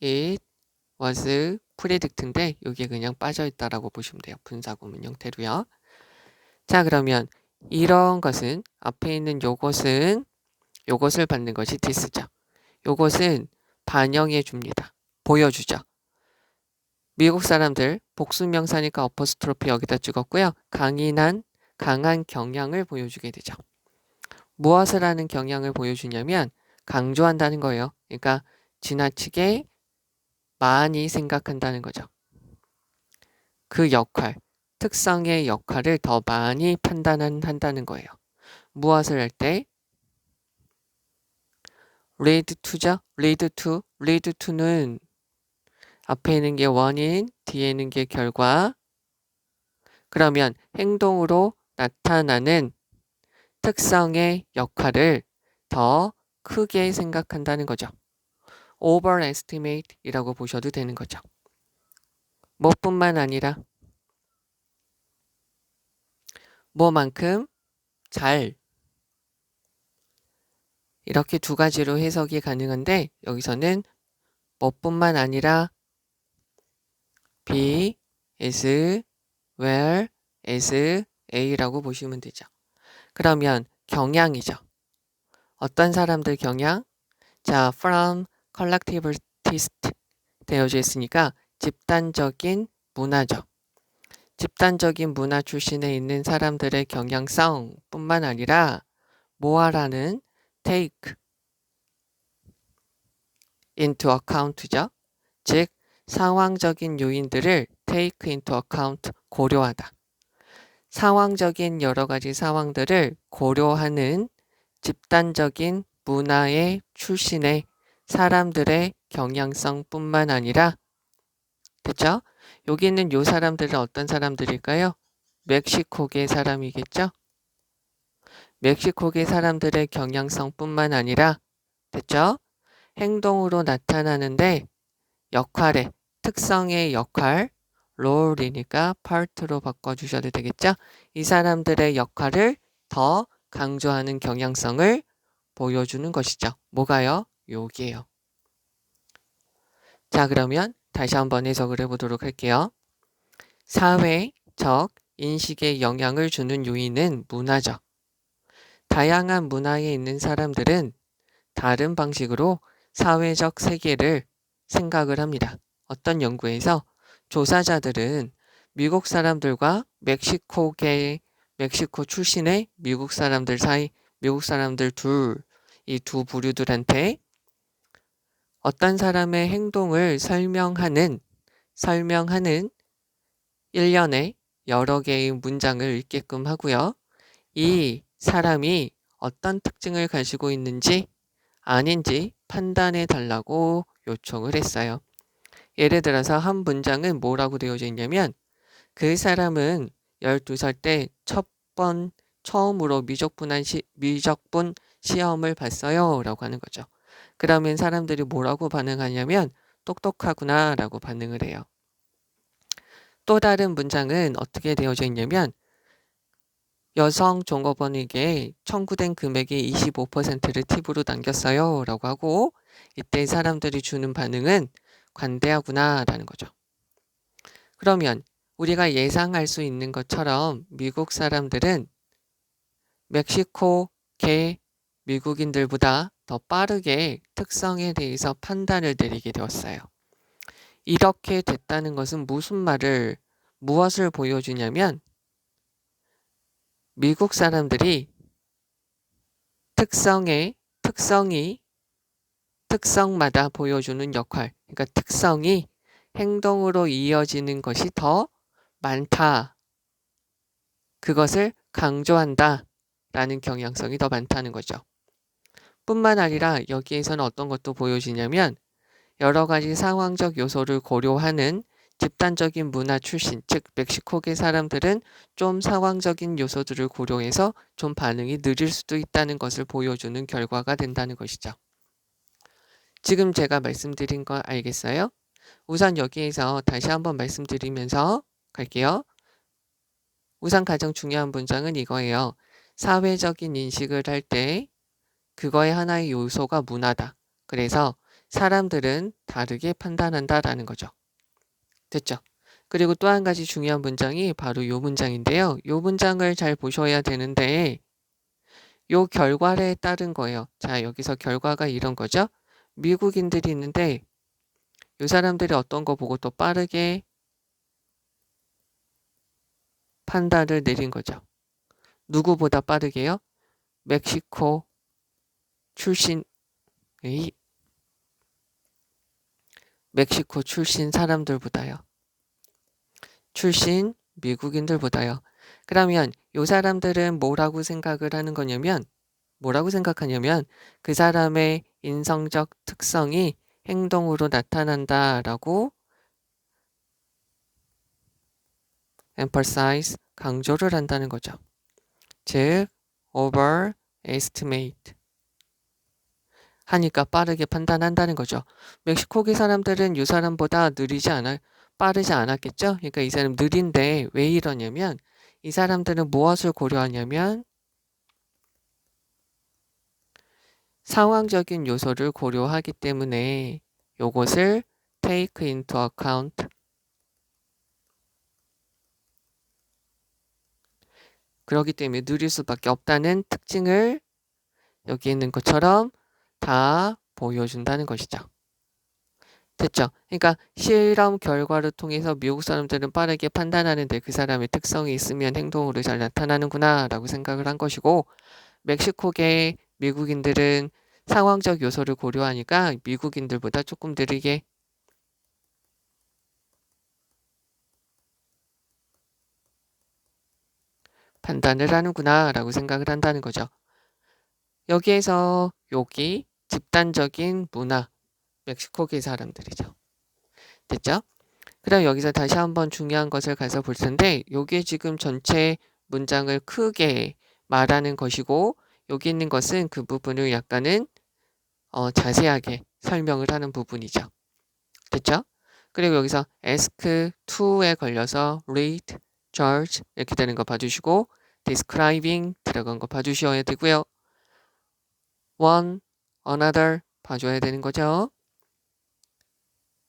it was predict인데 여기에 그냥 빠져있다라고 보시면 돼요. 분사구문 형태로요. 자, 그러면 이런 것은 앞에 있는 요것을 받는 것이 this죠. 요것은 반영해 줍니다. 보여주죠. 미국 사람들 복수명사니까 어퍼스트로피 여기다 찍었고요. 강한 경향을 보여주게 되죠. 무엇을 하는 경향을 보여주냐면 강조한다는 거예요. 그러니까 지나치게 많이 생각한다는 거죠. 그 역할, 특성의 역할을 더 많이 판단한다는 거예요. 무엇을 할 때? lead to죠. lead to는 앞에 있는 게 원인, 뒤에 있는 게 결과. 그러면 행동으로 나타나는 특성의 역할을 더 크게 생각한다는 거죠. overestimate 이라고 보셔도 되는 거죠. 뭐뿐만 아니라 뭐만큼 잘, 이렇게 두 가지로 해석이 가능한데 여기서는 뭐뿐만 아니라 be as well as A라고 보시면 되죠. 그러면 경향이죠. 어떤 사람들 경향? 자, from collectivist 되어져 있으니까 집단적인 문화죠. 집단적인 문화 출신에 있는 사람들의 경향성 뿐만 아니라 뭐하라는 take into account죠. 즉 상황적인 요인들을 take into account, 고려하다. 상황적인 여러 가지 상황들을 고려하는 집단적인 문화의 출신의 사람들의 경향성 뿐만 아니라, 그쵸? 여기 있는 요 사람들은 어떤 사람들일까요? 멕시코계 사람이겠죠? 멕시코계 사람들의 경향성 뿐만 아니라, 됐죠? 행동으로 나타나는데 역할의, 특성의 역할, 롤이니까 part로 바꿔주셔도 되겠죠? 이 사람들의 역할을 더 강조하는 경향성을 보여주는 것이죠. 뭐가요? 요게요. 자, 그러면 다시 한번 해석을 해보도록 할게요. 사회적 인식에 영향을 주는 요인은 문화죠. 다양한 문화에 있는 사람들은 다른 방식으로 사회적 세계를 생각을 합니다. 어떤 연구에서 조사자들은 미국 사람들과 멕시코 출신의 미국 사람들 사이, 미국 사람들 이 두 부류들한테 어떤 사람의 행동을 설명하는 일련의 여러 개의 문장을 읽게끔 하고요. 이 사람이 어떤 특징을 가지고 있는지 아닌지 판단해 달라고 요청을 했어요. 예를 들어서 한 문장은 뭐라고 되어져 있냐면 그 사람은 12살 때 처음으로 미적분 시험을 봤어요 라고 하는 거죠. 그러면 사람들이 뭐라고 반응하냐면 똑똑하구나 라고 반응을 해요. 또 다른 문장은 어떻게 되어져 있냐면 여성 종업원에게 청구된 금액의 25%를 팁으로 남겼어요 라고 하고 이때 사람들이 주는 반응은 관대하구나 라는 거죠. 그러면 우리가 예상할 수 있는 것처럼 미국 사람들은 멕시코계 미국인들보다 더 빠르게 특성에 대해서 판단을 내리게 되었어요. 이렇게 됐다는 것은 무엇을 보여주냐면 미국 사람들이 특성마다 보여주는 역할, 그러니까 특성이 행동으로 이어지는 것이 더 많다. 그것을 강조한다. 라는 경향성이 더 많다는 거죠. 뿐만 아니라 여기에서는 어떤 것도 보여지냐면 여러 가지 상황적 요소를 고려하는 집단적인 문화 출신, 즉 멕시코계 사람들은 좀 상황적인 요소들을 고려해서 좀 반응이 느릴 수도 있다는 것을 보여주는 결과가 된다는 것이죠. 지금 제가 말씀드린 거 알겠어요? 우선 여기에서 다시 한번 말씀드리면서 갈게요. 우선 가장 중요한 문장은 이거예요. 사회적인 인식을 할 때 그거의 하나의 요소가 문화다. 그래서 사람들은 다르게 판단한다라는 거죠. 됐죠? 그리고 또 한 가지 중요한 문장이 바로 이 문장인데요. 이 문장을 잘 보셔야 되는데 이 결과에 따른 거예요. 자, 여기서 결과가 이런 거죠. 미국인들이 있는데 이 사람들이 어떤 거 보고 또 빠르게 판단을 내린 거죠. 누구보다 빠르게요? 멕시코 출신 사람들보다요. 출신 미국인들보다요. 그러면 이 사람들은 뭐라고 생각하냐면 그 사람의 인성적 특성이 행동으로 나타난다라고 emphasize, 강조를 한다는 거죠. 즉, overestimate 하니까 빠르게 판단한다는 거죠. 멕시코계 사람들은 이 사람보다 빠르지 않았겠죠? 그러니까 이 사람 느린데 왜 이러냐면 이 사람들은 무엇을 고려하냐면 상황적인 요소를 고려하기 때문에 요것을 take into account 그렇기 때문에 느릴 수밖에 없다는 특징을 여기 있는 것처럼 다 보여준다는 것이죠. 됐죠? 그러니까 실험 결과를 통해서 미국 사람들은 빠르게 판단하는데 그 사람의 특성이 있으면 행동으로 잘 나타나는구나 라고 생각을 한 것이고 멕시코계 미국인들은 상황적 요소를 고려하니까 미국인들보다 조금 느리게 판단을 하는구나 라고 생각을 한다는 거죠. 여기에서 여기 집단적인 문화 멕시코계 사람들이죠. 됐죠? 그럼 여기서 다시 한번 중요한 것을 가서 볼 텐데 여기에 지금 전체 문장을 크게 말하는 것이고 여기 있는 것은 그 부분을 약간은 자세하게 설명을 하는 부분이죠. 됐죠? 그리고 여기서 ask to에 걸려서 read, judge 이렇게 되는 거 봐주시고 describing 들어간 거 봐주셔야 되고요. one, another 봐줘야 되는 거죠.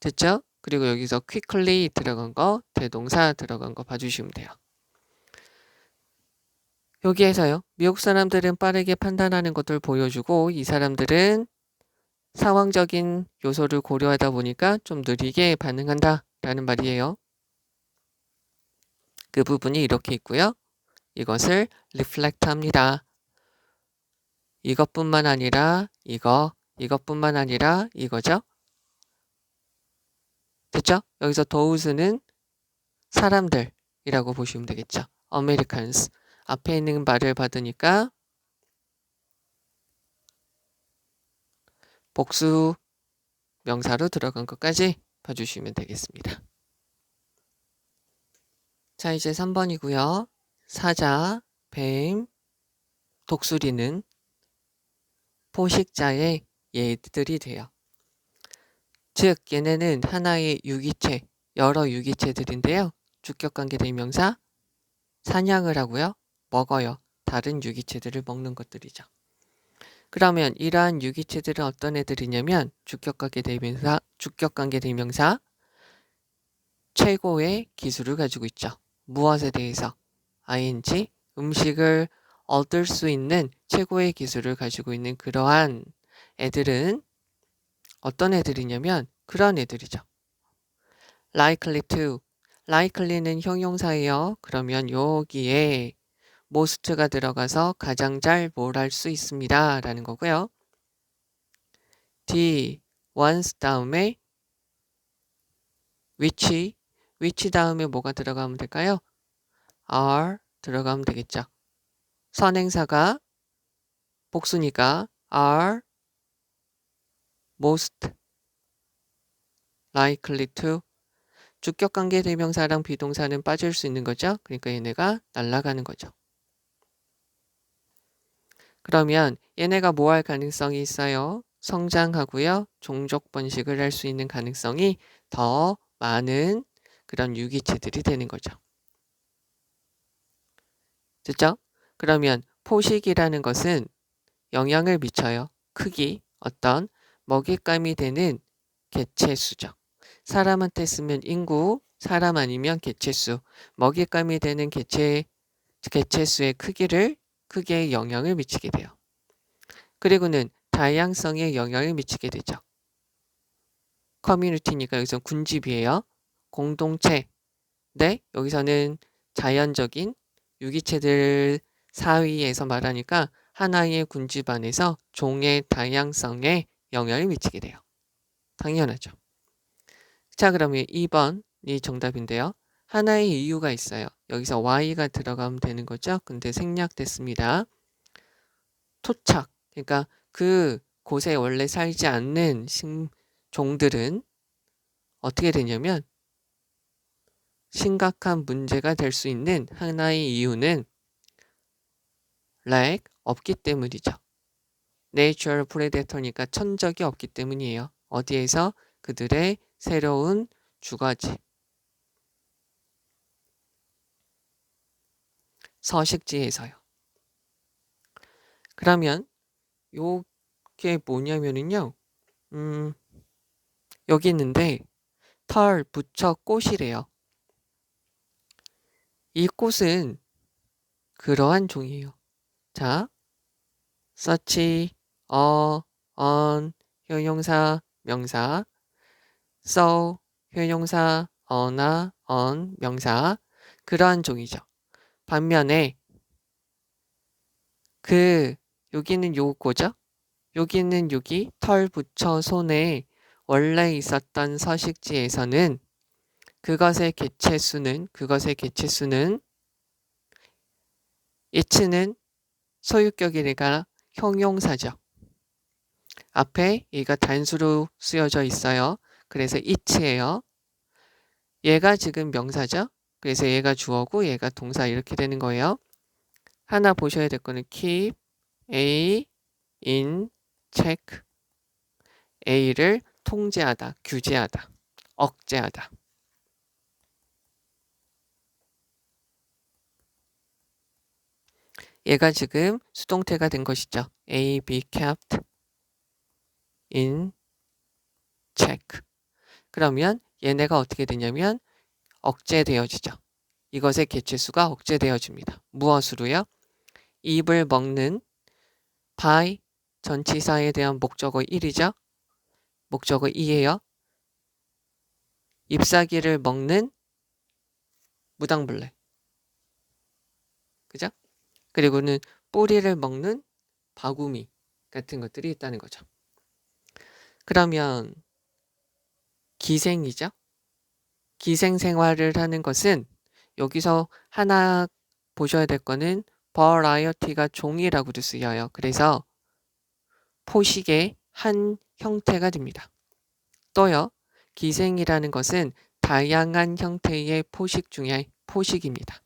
됐죠? 그리고 여기서 quickly 들어간 거, 대동사 들어간 거 봐주시면 돼요. 여기에서요. 미국 사람들은 빠르게 판단하는 것을 보여주고 이 사람들은 상황적인 요소를 고려하다 보니까 좀 느리게 반응한다 라는 말이에요. 그 부분이 이렇게 있고요. 이것을 reflect 합니다. 이것뿐만 아니라 이것뿐만 아니라 이거죠. 됐죠? 여기서 those는 사람들이라고 보시면 되겠죠. Americans. 앞에 있는 말을 받으니까 복수 명사로 들어간 것까지 봐주시면 되겠습니다. 자, 이제 3번이고요. 사자, 뱀, 독수리는 포식자의 예들이 돼요. 즉 얘네는 하나의 유기체, 여러 유기체들인데요. 주격관계 대명사 사냥을 하고요. 먹어요. 다른 유기체들을 먹는 것들이죠. 그러면 이러한 유기체들은 어떤 애들이냐면 주격관계 대명사 최고의 기술을 가지고 있죠. 무엇에 대해서? ing 음식을 얻을 수 있는 최고의 기술을 가지고 있는 그러한 애들은 어떤 애들이냐면 그런 애들이죠. likely to. likely는 형용사예요. 그러면 여기에 most가 들어가서 가장 잘 뭘 할 수 있습니다. 라는 거고요. D, once 다음에 which 다음에 뭐가 들어가면 될까요? are 들어가면 되겠죠. 선행사가 복수니까 are most likely to. 주격관계 대명사랑 비동사는 빠질 수 있는 거죠. 그러니까 얘네가 날아가는 거죠. 그러면 얘네가 뭐 할 가능성이 있어요? 성장하고요. 종족 번식을 할 수 있는 가능성이 더 많은 그런 유기체들이 되는 거죠. 됐죠? 그러면 포식이라는 것은 영향을 미쳐요. 크기, 어떤 먹잇감이 되는 개체수죠. 사람한테 쓰면 인구, 사람 아니면 개체수, 먹잇감이 되는 개체수의 크기에 영향을 미치게 돼요. 그리고는 다양성에 영향을 미치게 되죠. 커뮤니티니까 여기서 군집이에요. 공동체. 네, 여기서는 자연적인 유기체들 사이에서 말하니까 하나의 군집 안에서 종의 다양성에 영향을 미치게 돼요. 당연하죠. 자, 그러면 2번이 정답인데요. 하나의 이유가 있어요. 여기서 y가 들어가면 되는 거죠. 근데 생략됐습니다. 토착. 그러니까 그 곳에 원래 살지 않는 종들은 어떻게 되냐면 심각한 문제가 될 수 있는 하나의 이유는 lack, 없기 때문이죠. Natural Predator니까 천적이 없기 때문이에요. 어디에서? 그들의 새로운 주거지. 서식지에서요. 그러면 요게 뭐냐면은요. 여기 있는데 털, 부처, 꽃이래요. 이 꽃은 그러한 종이에요. 자, such, on, 형용사, 명사, so, 형용사, 어나, on, 명사, 그러한 종이죠. 반면에 여기는 요거죠. 여기는 여기 털 붙여 손에 원래 있었던 서식지에서는 그것의 개체수는 it는 소유격이니까 형용사죠. 앞에 얘가 단수로 쓰여져 있어요. 그래서 it예요. 얘가 지금 명사죠. 그래서 얘가 주어고 얘가 동사 이렇게 되는 거예요. 하나 보셔야 될 거는 keep A in check. A를 통제하다, 규제하다, 억제하다. 얘가 지금 수동태가 된 것이죠. A be kept in check. 그러면 얘네가 어떻게 되냐면 억제되어지죠. 이것의 개체수가 억제되어집니다. 무엇으로요? 입을 먹는 by 전치사에 대한 목적어 1이죠. 목적어 이에요. 잎사귀를 먹는 무당벌레. 그죠? 그리고는 뿌리를 먹는 바구미 같은 것들이 있다는 거죠. 그러면 기생이죠. 기생 생활을 하는 것은 여기서 하나 보셔야 될 거는 variety가 종이라고도 쓰여요. 그래서 포식의 한 형태가 됩니다. 또요, 기생이라는 것은 다양한 형태의 포식 중에 포식입니다.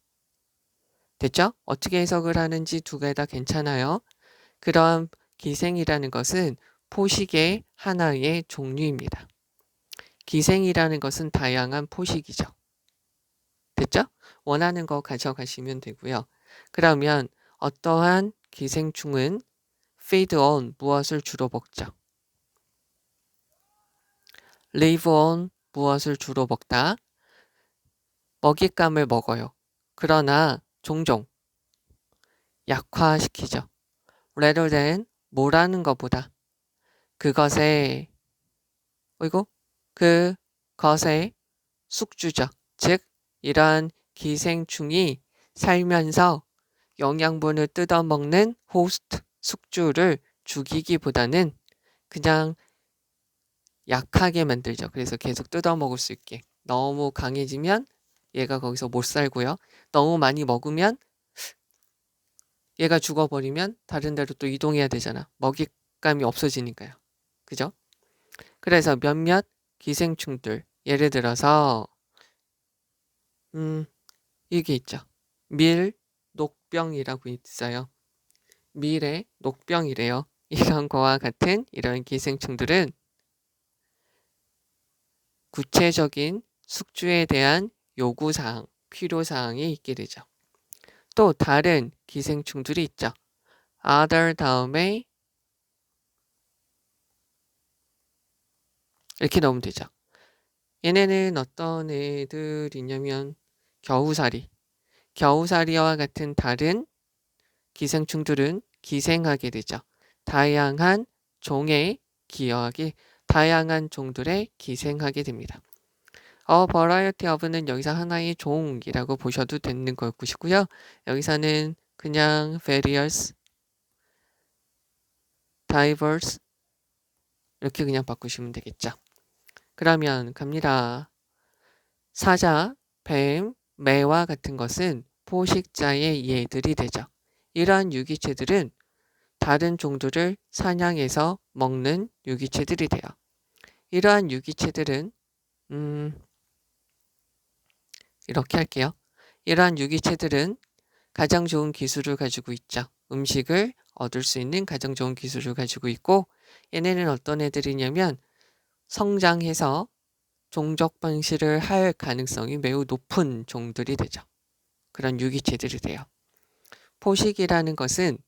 됐죠? 어떻게 해석을 하는지 두 개 다 괜찮아요. 그러한 기생이라는 것은 포식의 하나의 종류입니다. 기생이라는 것은 다양한 포식이죠. 됐죠? 원하는 거 가져가시면 되고요. 그러면 어떠한 기생충은 feed on 무엇을 주로 먹죠? live on 무엇을 주로 먹다? 먹잇감을 먹어요. 그러나 종종 약화시키죠. rather than 뭐라는 것보다 그것의 그것의 숙주죠. 즉 이러한 기생충이 살면서 영양분을 뜯어먹는 호스트 숙주를 죽이기보다는 그냥 약하게 만들죠. 그래서 계속 뜯어먹을 수 있게. 너무 강해지면 얘가 거기서 못 살고요. 너무 많이 먹으면 얘가 죽어버리면 다른 데로 또 이동해야 되잖아. 먹잇감이 없어지니까요. 그죠? 그래서 몇몇 기생충들, 예를 들어서 이게 있죠. 밀 녹병이라고 있어요. 밀의 녹병이래요. 이런 거와 같은 이런 기생충들은 구체적인 숙주에 대한 요구사항, 필요사항이 있게 되죠. 또 다른 기생충들이 있죠. other 다음에 이렇게 넣으면 되죠. 얘네는 어떤 애들이냐면 겨우살이와 같은 다른 기생충들은 기생하게 되죠. 다양한 종에 기여하기, 다양한 종들에 기생하게 됩니다. variety of는 여기서 하나의 종이라고 보셔도 되는 것이고요. 여기서는 그냥 various, diverse 이렇게 그냥 바꾸시면 되겠죠. 그러면 갑니다. 사자, 뱀, 매와 같은 것은 포식자의 예들이 되죠. 이러한 유기체들은 다른 종들을 사냥해서 먹는 유기체들이 돼요. 이러한 유기체들은 이렇게 할게요. 이러한 유기체들은 가장 좋은 기술을 가지고 있죠. 음식을 얻을 수 있는 가장 좋은 기술을 가지고 있고 얘네는 어떤 애들이냐면 성장해서 종족 방식을 할 가능성이 매우 높은 종들이 되죠. 그런 유기체들이 돼요. 포식이라는 것은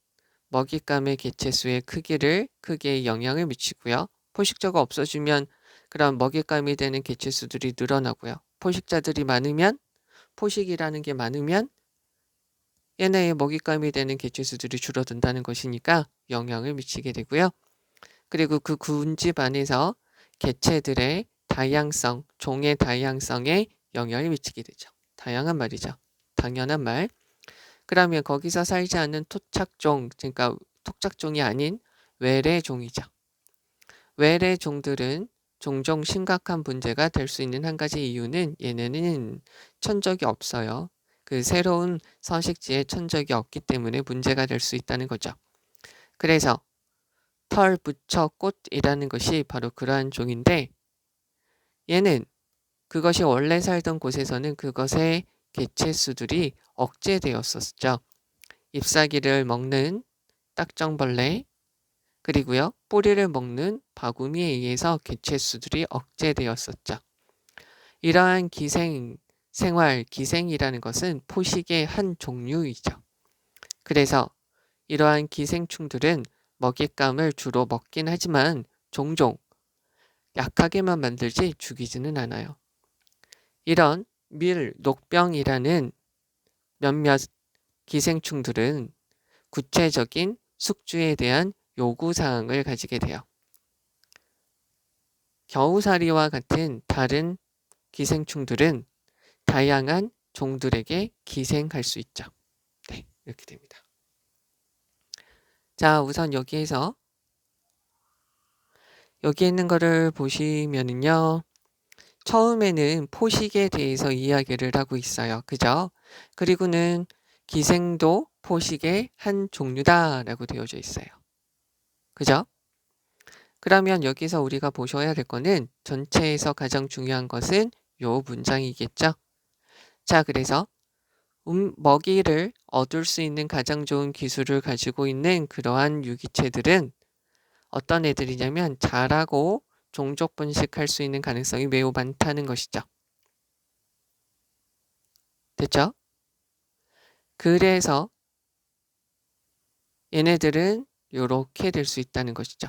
먹잇감의 개체수의 크기에 영향을 미치고요. 포식자가 없어지면 그런 먹잇감이 되는 개체수들이 늘어나고요. 포식자들이 많으면 포식이라는 게 많으면 얘네의 먹잇감이 되는 개체수들이 줄어든다는 것이니까 영향을 미치게 되고요. 그리고 그 군집 안에서 개체들의 다양성, 종의 다양성에 영향을 미치게 되죠. 다양한 말이죠. 당연한 말. 그러면 거기서 살지 않는 토착종, 그러니까 토착종이 아닌 외래종이죠. 외래종들은 종종 심각한 문제가 될 수 있는 한 가지 이유는 얘네는 천적이 없어요. 그 새로운 서식지에 천적이 없기 때문에 문제가 될 수 있다는 거죠. 그래서 털 부처 꽃이라는 것이 바로 그러한 종인데 얘는 그것이 원래 살던 곳에서는 그것의 개체수들이 억제되었었죠. 잎사귀를 먹는 딱정벌레 그리고요 뿌리를 먹는 바구미에 의해서 개체수들이 억제되었었죠. 이러한 기생이라는 것은 포식의 한 종류이죠. 그래서 이러한 기생충들은 먹잇감을 주로 먹긴 하지만 종종 약하게만 만들지 죽이지는 않아요. 이런 녹병이라는 몇몇 기생충들은 구체적인 숙주에 대한 요구사항을 가지게 돼요. 겨우살이와 같은 다른 기생충들은 다양한 종들에게 기생할 수 있죠. 네, 이렇게 됩니다. 자, 우선 여기에서 여기 있는 거를 보시면은요. 처음에는 포식에 대해서 이야기를 하고 있어요. 그죠? 그리고는 기생도 포식의 한 종류다라고 되어져 있어요. 그죠? 그러면 여기서 우리가 보셔야 될 거는 전체에서 가장 중요한 것은 요 문장이겠죠? 자, 그래서 먹이를 얻을 수 있는 가장 좋은 기술을 가지고 있는 그러한 유기체들은 어떤 애들이냐면 자라고 종족 번식할 수 있는 가능성이 매우 많다는 것이죠. 됐죠? 그래서 얘네들은 이렇게 될 수 있다는 것이죠.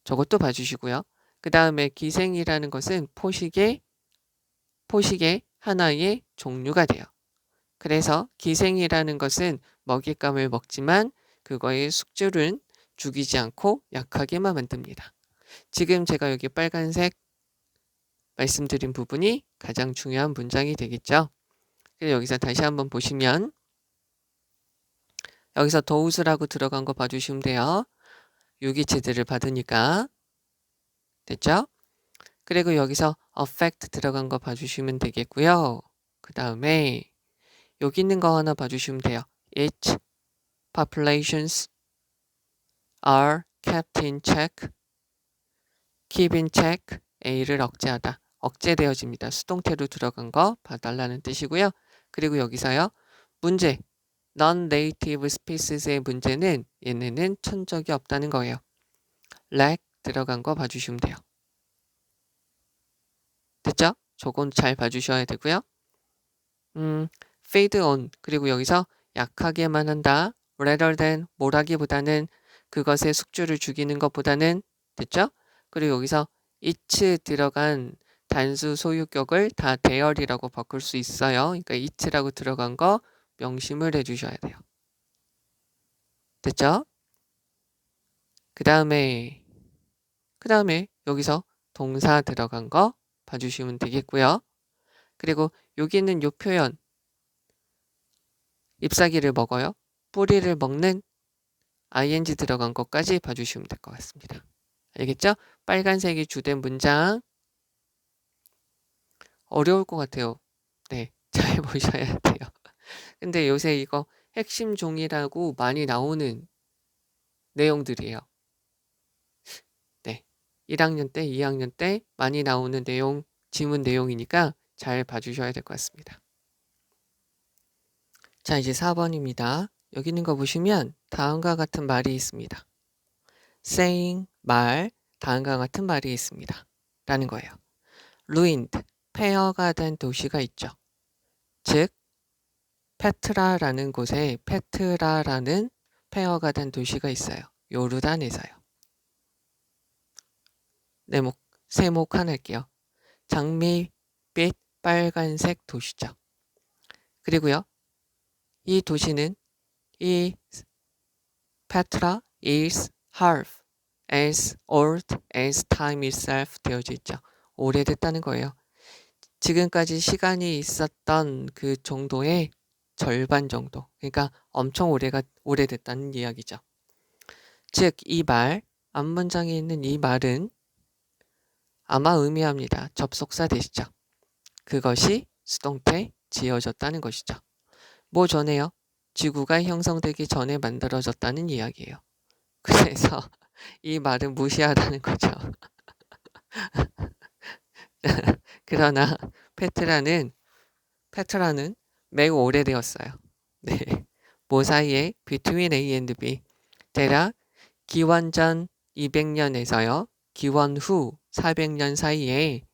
저것도 봐주시고요. 그 다음에 기생이라는 것은 포식의 하나의 종류가 돼요. 그래서 기생이라는 것은 먹잇감을 먹지만 그거의 숙주는 죽이지 않고 약하게만 만듭니다. 지금 제가 여기 빨간색 말씀드린 부분이 가장 중요한 문장이 되겠죠. 그래서 여기서 다시 한번 보시면 여기서 도우스라고 들어간 거 봐주시면 돼요. 유기체들을 받으니까. 됐죠? 그리고 여기서 affect 들어간 거 봐주시면 되겠고요. 그 다음에 여기 있는 거 하나 봐주시면 돼요. Its populations are kept in check. keep in check. A를 억제하다. 억제되어집니다. 수동태로 들어간 거 봐달라는 뜻이고요. 그리고 여기서요. 문제. non-native species의 문제는 얘네는 천적이 없다는 거예요. lack 들어간 거 봐주시면 돼요. 됐죠? 저건 잘 봐주셔야 되고요. fade on 그리고 여기서 약하게만 한다. rather than 뭐라기보다는 그것의 숙주를 죽이는 것보다는 됐죠? 그리고 여기서 it's 들어간 단수 소유격을 다 대열이라고 바꿀 수 있어요. 그러니까 it라고 들어간 거 명심을 해주셔야 돼요. 됐죠? 그 다음에 여기서 동사 들어간 거 봐주시면 되겠고요. 그리고 여기 있는 요 표현 잎사귀를 먹어요. 뿌리를 먹는 ing 들어간 것까지 봐주시면 될 것 같습니다. 알겠죠? 빨간색이 주된 문장 어려울 것 같아요. 네, 잘 보셔야 돼요. 근데 요새 이거 핵심 종이라고 많이 나오는 내용들이에요. 네, 1학년 때, 2학년 때 많이 나오는 내용, 지문 내용이니까 잘 봐주셔야 될 것 같습니다. 자, 이제 4번입니다. 여기 있는 거 보시면 다음과 같은 말이 있습니다. saying, 말, 다음과 같은 말이 있습니다. 라는 거예요. ruined, 폐허가 된 도시가 있죠. 즉, 페트라라는 곳에 페트라라는 폐허가 된 도시가 있어요. 요르단에서요. 세목 하나 할게요. 장미빛 빨간색 도시죠. 그리고요. 이 도시는 이 페트라 is half as old as time itself 되어져 있죠. 오래됐다는 거예요. 지금까지 시간이 있었던 그 정도의 절반 정도. 그러니까 엄청 오래됐다는 이야기죠. 즉, 이 말, 앞문장에 있는 이 말은 아마 의미합니다. 접속사 되시죠. 그것이 수동태 지어졌다는 것이죠. 뭐 전에요? 지구가 형성되기 전에 만들어졌다는 이야기예요. 그래서 이 말은 무시하다는 거죠. 그러나 페트라는 매우 오래되었어요. 네. 뭐 사이에 between A and B 대략 기원 전 200년에서요. 기원 후 400년 사이에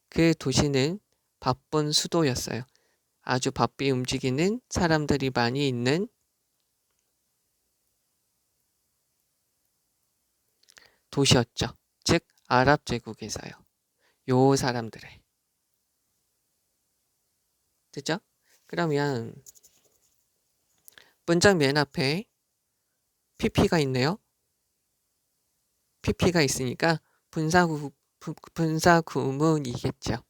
그 도시는 바쁜 수도였어요. 아주 바삐 움직이는 사람들이 많이 있는 도시였죠. 즉 아랍 제국에서요. 요 사람들의. 됐죠? 그러면 문장 맨 앞에 PP가 있네요. PP가 있으니까 분사 구문이겠죠.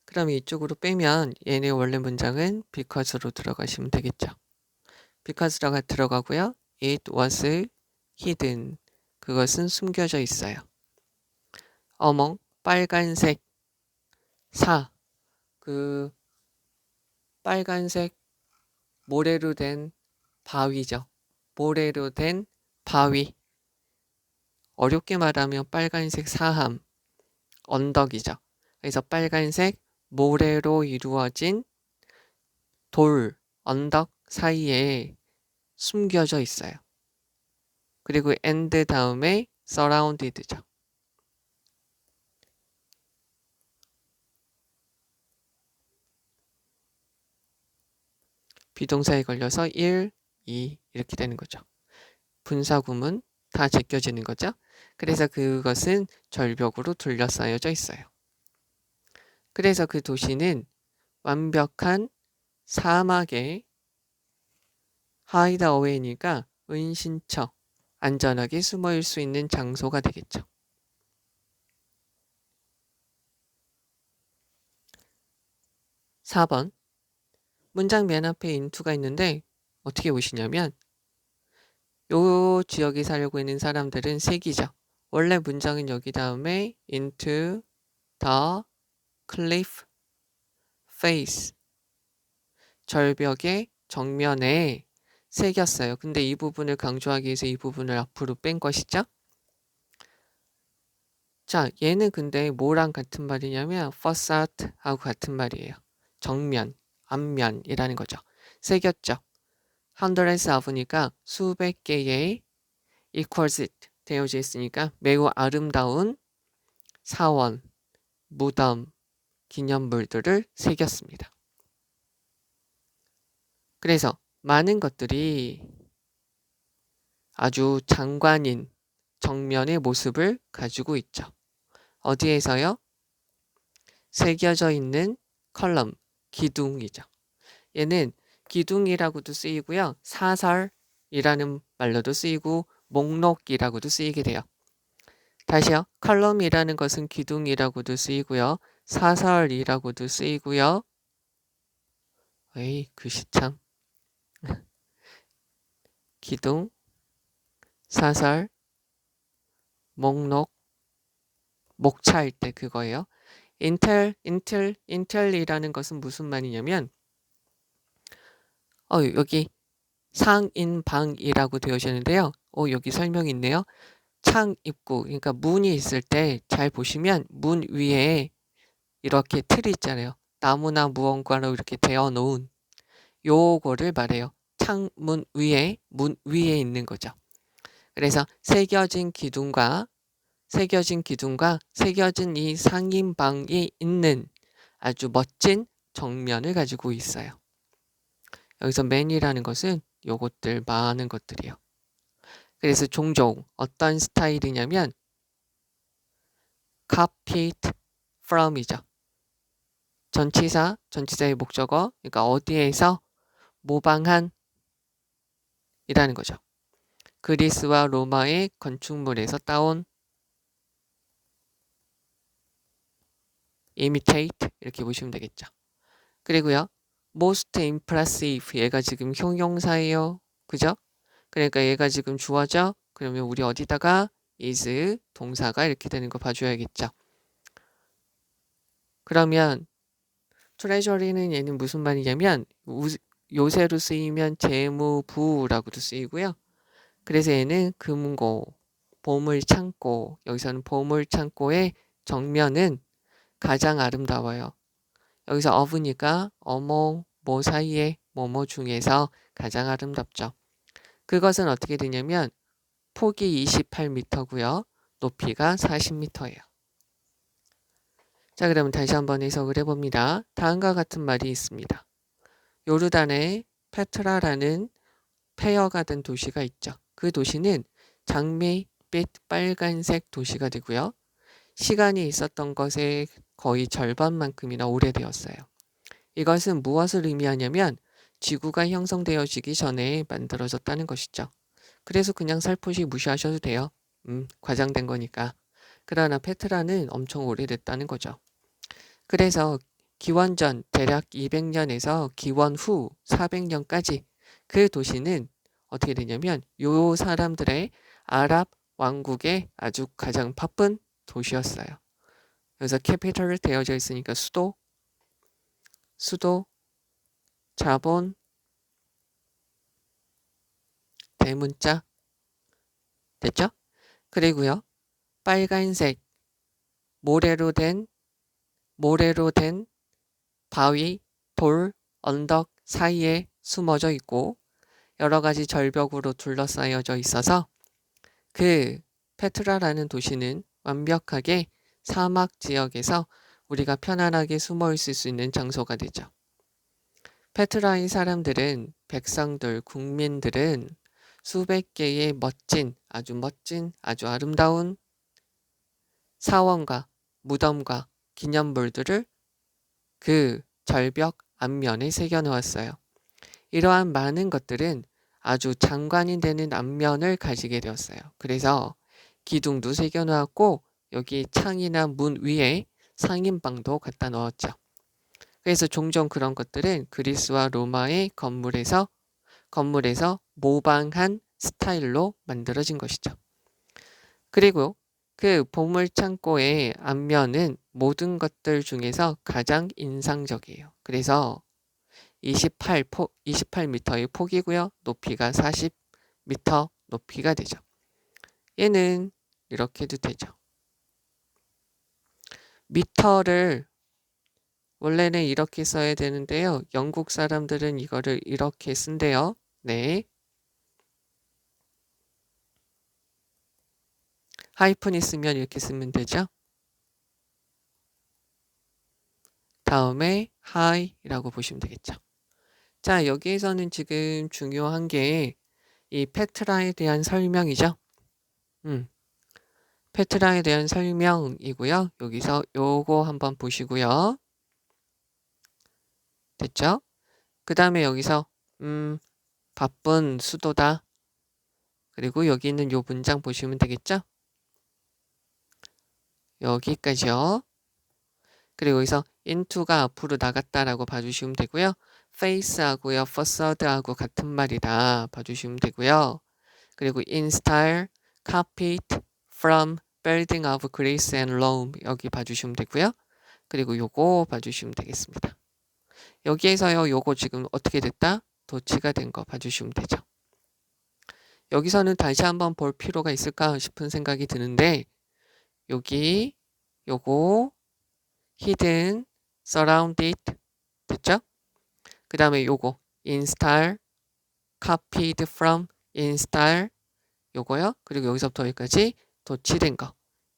그럼 이쪽으로 빼면 얘네 원래 문장은 because로 들어가시면 되겠죠. because가 들어가고요. It was hidden. 그것은 숨겨져 있어요. 어멍 빨간색 그 빨간색 모래로 된 바위죠. 모래로 된 바위. 어렵게 말하면 빨간색 사함, 언덕이죠. 그래서 빨간색 모래로 이루어진 돌, 언덕 사이에 숨겨져 있어요. 그리고 and 다음에 surrounded죠. 비동사에 걸려서 1, 2 이렇게 되는 거죠. 분사구문 다 제껴지는 거죠. 그래서 그것은 절벽으로 둘러싸여져 있어요. 그래서 그 도시는 완벽한 사막의 하이드어웨이니까 은신처, 안전하게 숨어있을 수 있는 장소가 되겠죠. 4번 문장 맨 앞에 into가 있는데 어떻게 보시냐면 요 지역에 살고 있는 사람들은 색이죠. 원래 문장은 여기 다음에 into the cliff face 절벽의 정면에 새겼어요. 근데 이 부분을 강조하기 위해서 이 부분을 앞으로 뺀 것이죠. 자, 얘는 근데 뭐랑 같은 말이냐면 facade하고 같은 말이에요. 정면, 앞면이라는 거죠. 새겼죠. hundreds of니까 수백 개의 equals it 되어져 있으니까 매우 아름다운 사원, 무덤, 기념물들을 새겼습니다. 그래서 많은 것들이 아주 장관인 정면의 모습을 가지고 있죠. 어디에서요? 새겨져 있는 컬럼, 기둥이죠. 얘는 기둥이라고도 쓰이고요. 사설이라는 말로도 쓰이고 목록이라고도 쓰이게 돼요. 다시요. 컬럼이라는 것은 기둥이라고도 쓰이고요. 사설이라고도 쓰이고요. 에이, 글씨 참. 기둥, 사설, 목록, 목차일 때 그거예요. 인텔이라는 것은 무슨 말이냐면 여기 상인방이라고 되어지는데요. 여기 설명이 있네요. 창 입구, 그러니까 문이 있을 때 잘 보시면 문 위에 이렇게 틀이 있잖아요. 나무나 무언가로 이렇게 되어 놓은 요거를 말해요. 창문 위에, 문 위에 있는 거죠. 그래서 새겨진 기둥과 새겨진 이 상인방이 있는 아주 멋진 정면을 가지고 있어요. 여기서 man이라는 것은 요것들 많은 것들이요. 그래서 종종 어떤 스타일이냐면 copied from이죠. 전치사의 목적어, 그러니까 어디에서 모방한 이라는 거죠. 그리스와 로마의 건축물에서 따온 imitate 이렇게 보시면 되겠죠. 그리고요. most impressive 얘가 지금 형용사예요. 그죠? 그러니까 얘가 지금 주어져. 그러면 우리 어디다가 is 동사가 이렇게 되는 거 봐줘야겠죠. 그러면 treasury는 얘는 무슨 말이냐면 요새로 쓰이면 재무부라고도 쓰이고요. 그래서 얘는 금고, 보물창고, 여기서는 보물창고의 정면은 가장 아름다워요. 여기서 of니까 어머, 뭐 사이에, 뭐뭐 중에서 가장 아름답죠. 그것은 어떻게 되냐면 폭이 28m고요. 높이가 40m예요. 자, 그러면 다시 한번 해석을 해봅니다. 다음과 같은 말이 있습니다. 요르단에 페트라라는 폐허가 된 도시가 있죠. 그 도시는 장미빛 빨간색 도시가 되고요. 시간이 있었던 것의 거의 절반만큼이나 오래되었어요. 이것은 무엇을 의미하냐면 지구가 형성되어지기 전에 만들어졌다는 것이죠. 그래서 그냥 살포시 무시하셔도 돼요. 과장된 거니까. 그러나 페트라는 엄청 오래됐다는 거죠. 그래서 기원전 대략 200년에서 기원 후 400년까지 그 도시는 어떻게 되냐면 요 사람들의 아랍 왕국의 아주 가장 바쁜 도시였어요. 그래서 캐피털 되어져 있으니까 수도, 자본, 대문자 됐죠? 그리고요. 빨간색 모래로 된 바위, 돌, 언덕 사이에 숨어져 있고 여러 가지 절벽으로 둘러싸여져 있어서 그 페트라라는 도시는 완벽하게 사막 지역에서 우리가 편안하게 숨어 있을 수 있는 장소가 되죠. 페트라의 사람들은, 백성들, 국민들은 수백 개의 멋진, 아주 아름다운 사원과 무덤과 기념물들을 그 절벽 앞면에 새겨놓았어요. 이러한 많은 것들은 아주 장관이 되는 앞면을 가지게 되었어요. 그래서 기둥도 새겨놓았고 여기 창이나 문 위에 상인방도 갖다 넣었죠. 그래서 종종 그런 것들은 그리스와 로마의 건물에서 모방한 스타일로 만들어진 것이죠. 그리고 그 보물창고의 앞면은 모든 것들 중에서 가장 인상적이에요. 그래서 28m의 폭이고요. 높이가 40m 높이가 되죠. 얘는 이렇게 해도 되죠. 미터를 원래는 이렇게 써야 되는데요. 영국 사람들은 이거를 이렇게 쓴대요. 네. 하이픈 있으면 이렇게 쓰면 되죠. 다음에 high라고 보시면 되겠죠. 자, 여기에서는 지금 중요한 게 이 페트라에 대한 설명이죠. 페트라에 대한 설명이고요. 여기서 요거 한번 보시고요. 됐죠? 그 다음에 여기서 바쁜 수도다. 그리고 여기 있는 요 문장 보시면 되겠죠? 여기까지요. 그리고 여기서 into가 앞으로 나갔다라고 봐주시면 되고요. face하고요, facade하고 같은 말이다 봐주시면 되고요. 그리고 install, copied from building of Greece and Rome 여기 봐주시면 되고요. 그리고 요거 봐주시면 되겠습니다. 여기에서요, 요거 지금 어떻게 됐다? 도치가 된 거 봐주시면 되죠. 여기서는 다시 한번 볼 필요가 있을까 싶은 생각이 드는데 여기 요거 hidden, surrounded 됐죠? 그 다음에 요거 install, copied from, install 요거요. 그리고 여기서부터 여기까지 도치된 거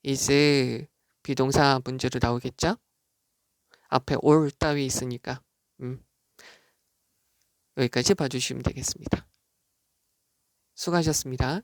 is 비동사 문제로 나오겠죠? 앞에 all 따위 있으니까 여기까지 봐주시면 되겠습니다. 수고하셨습니다.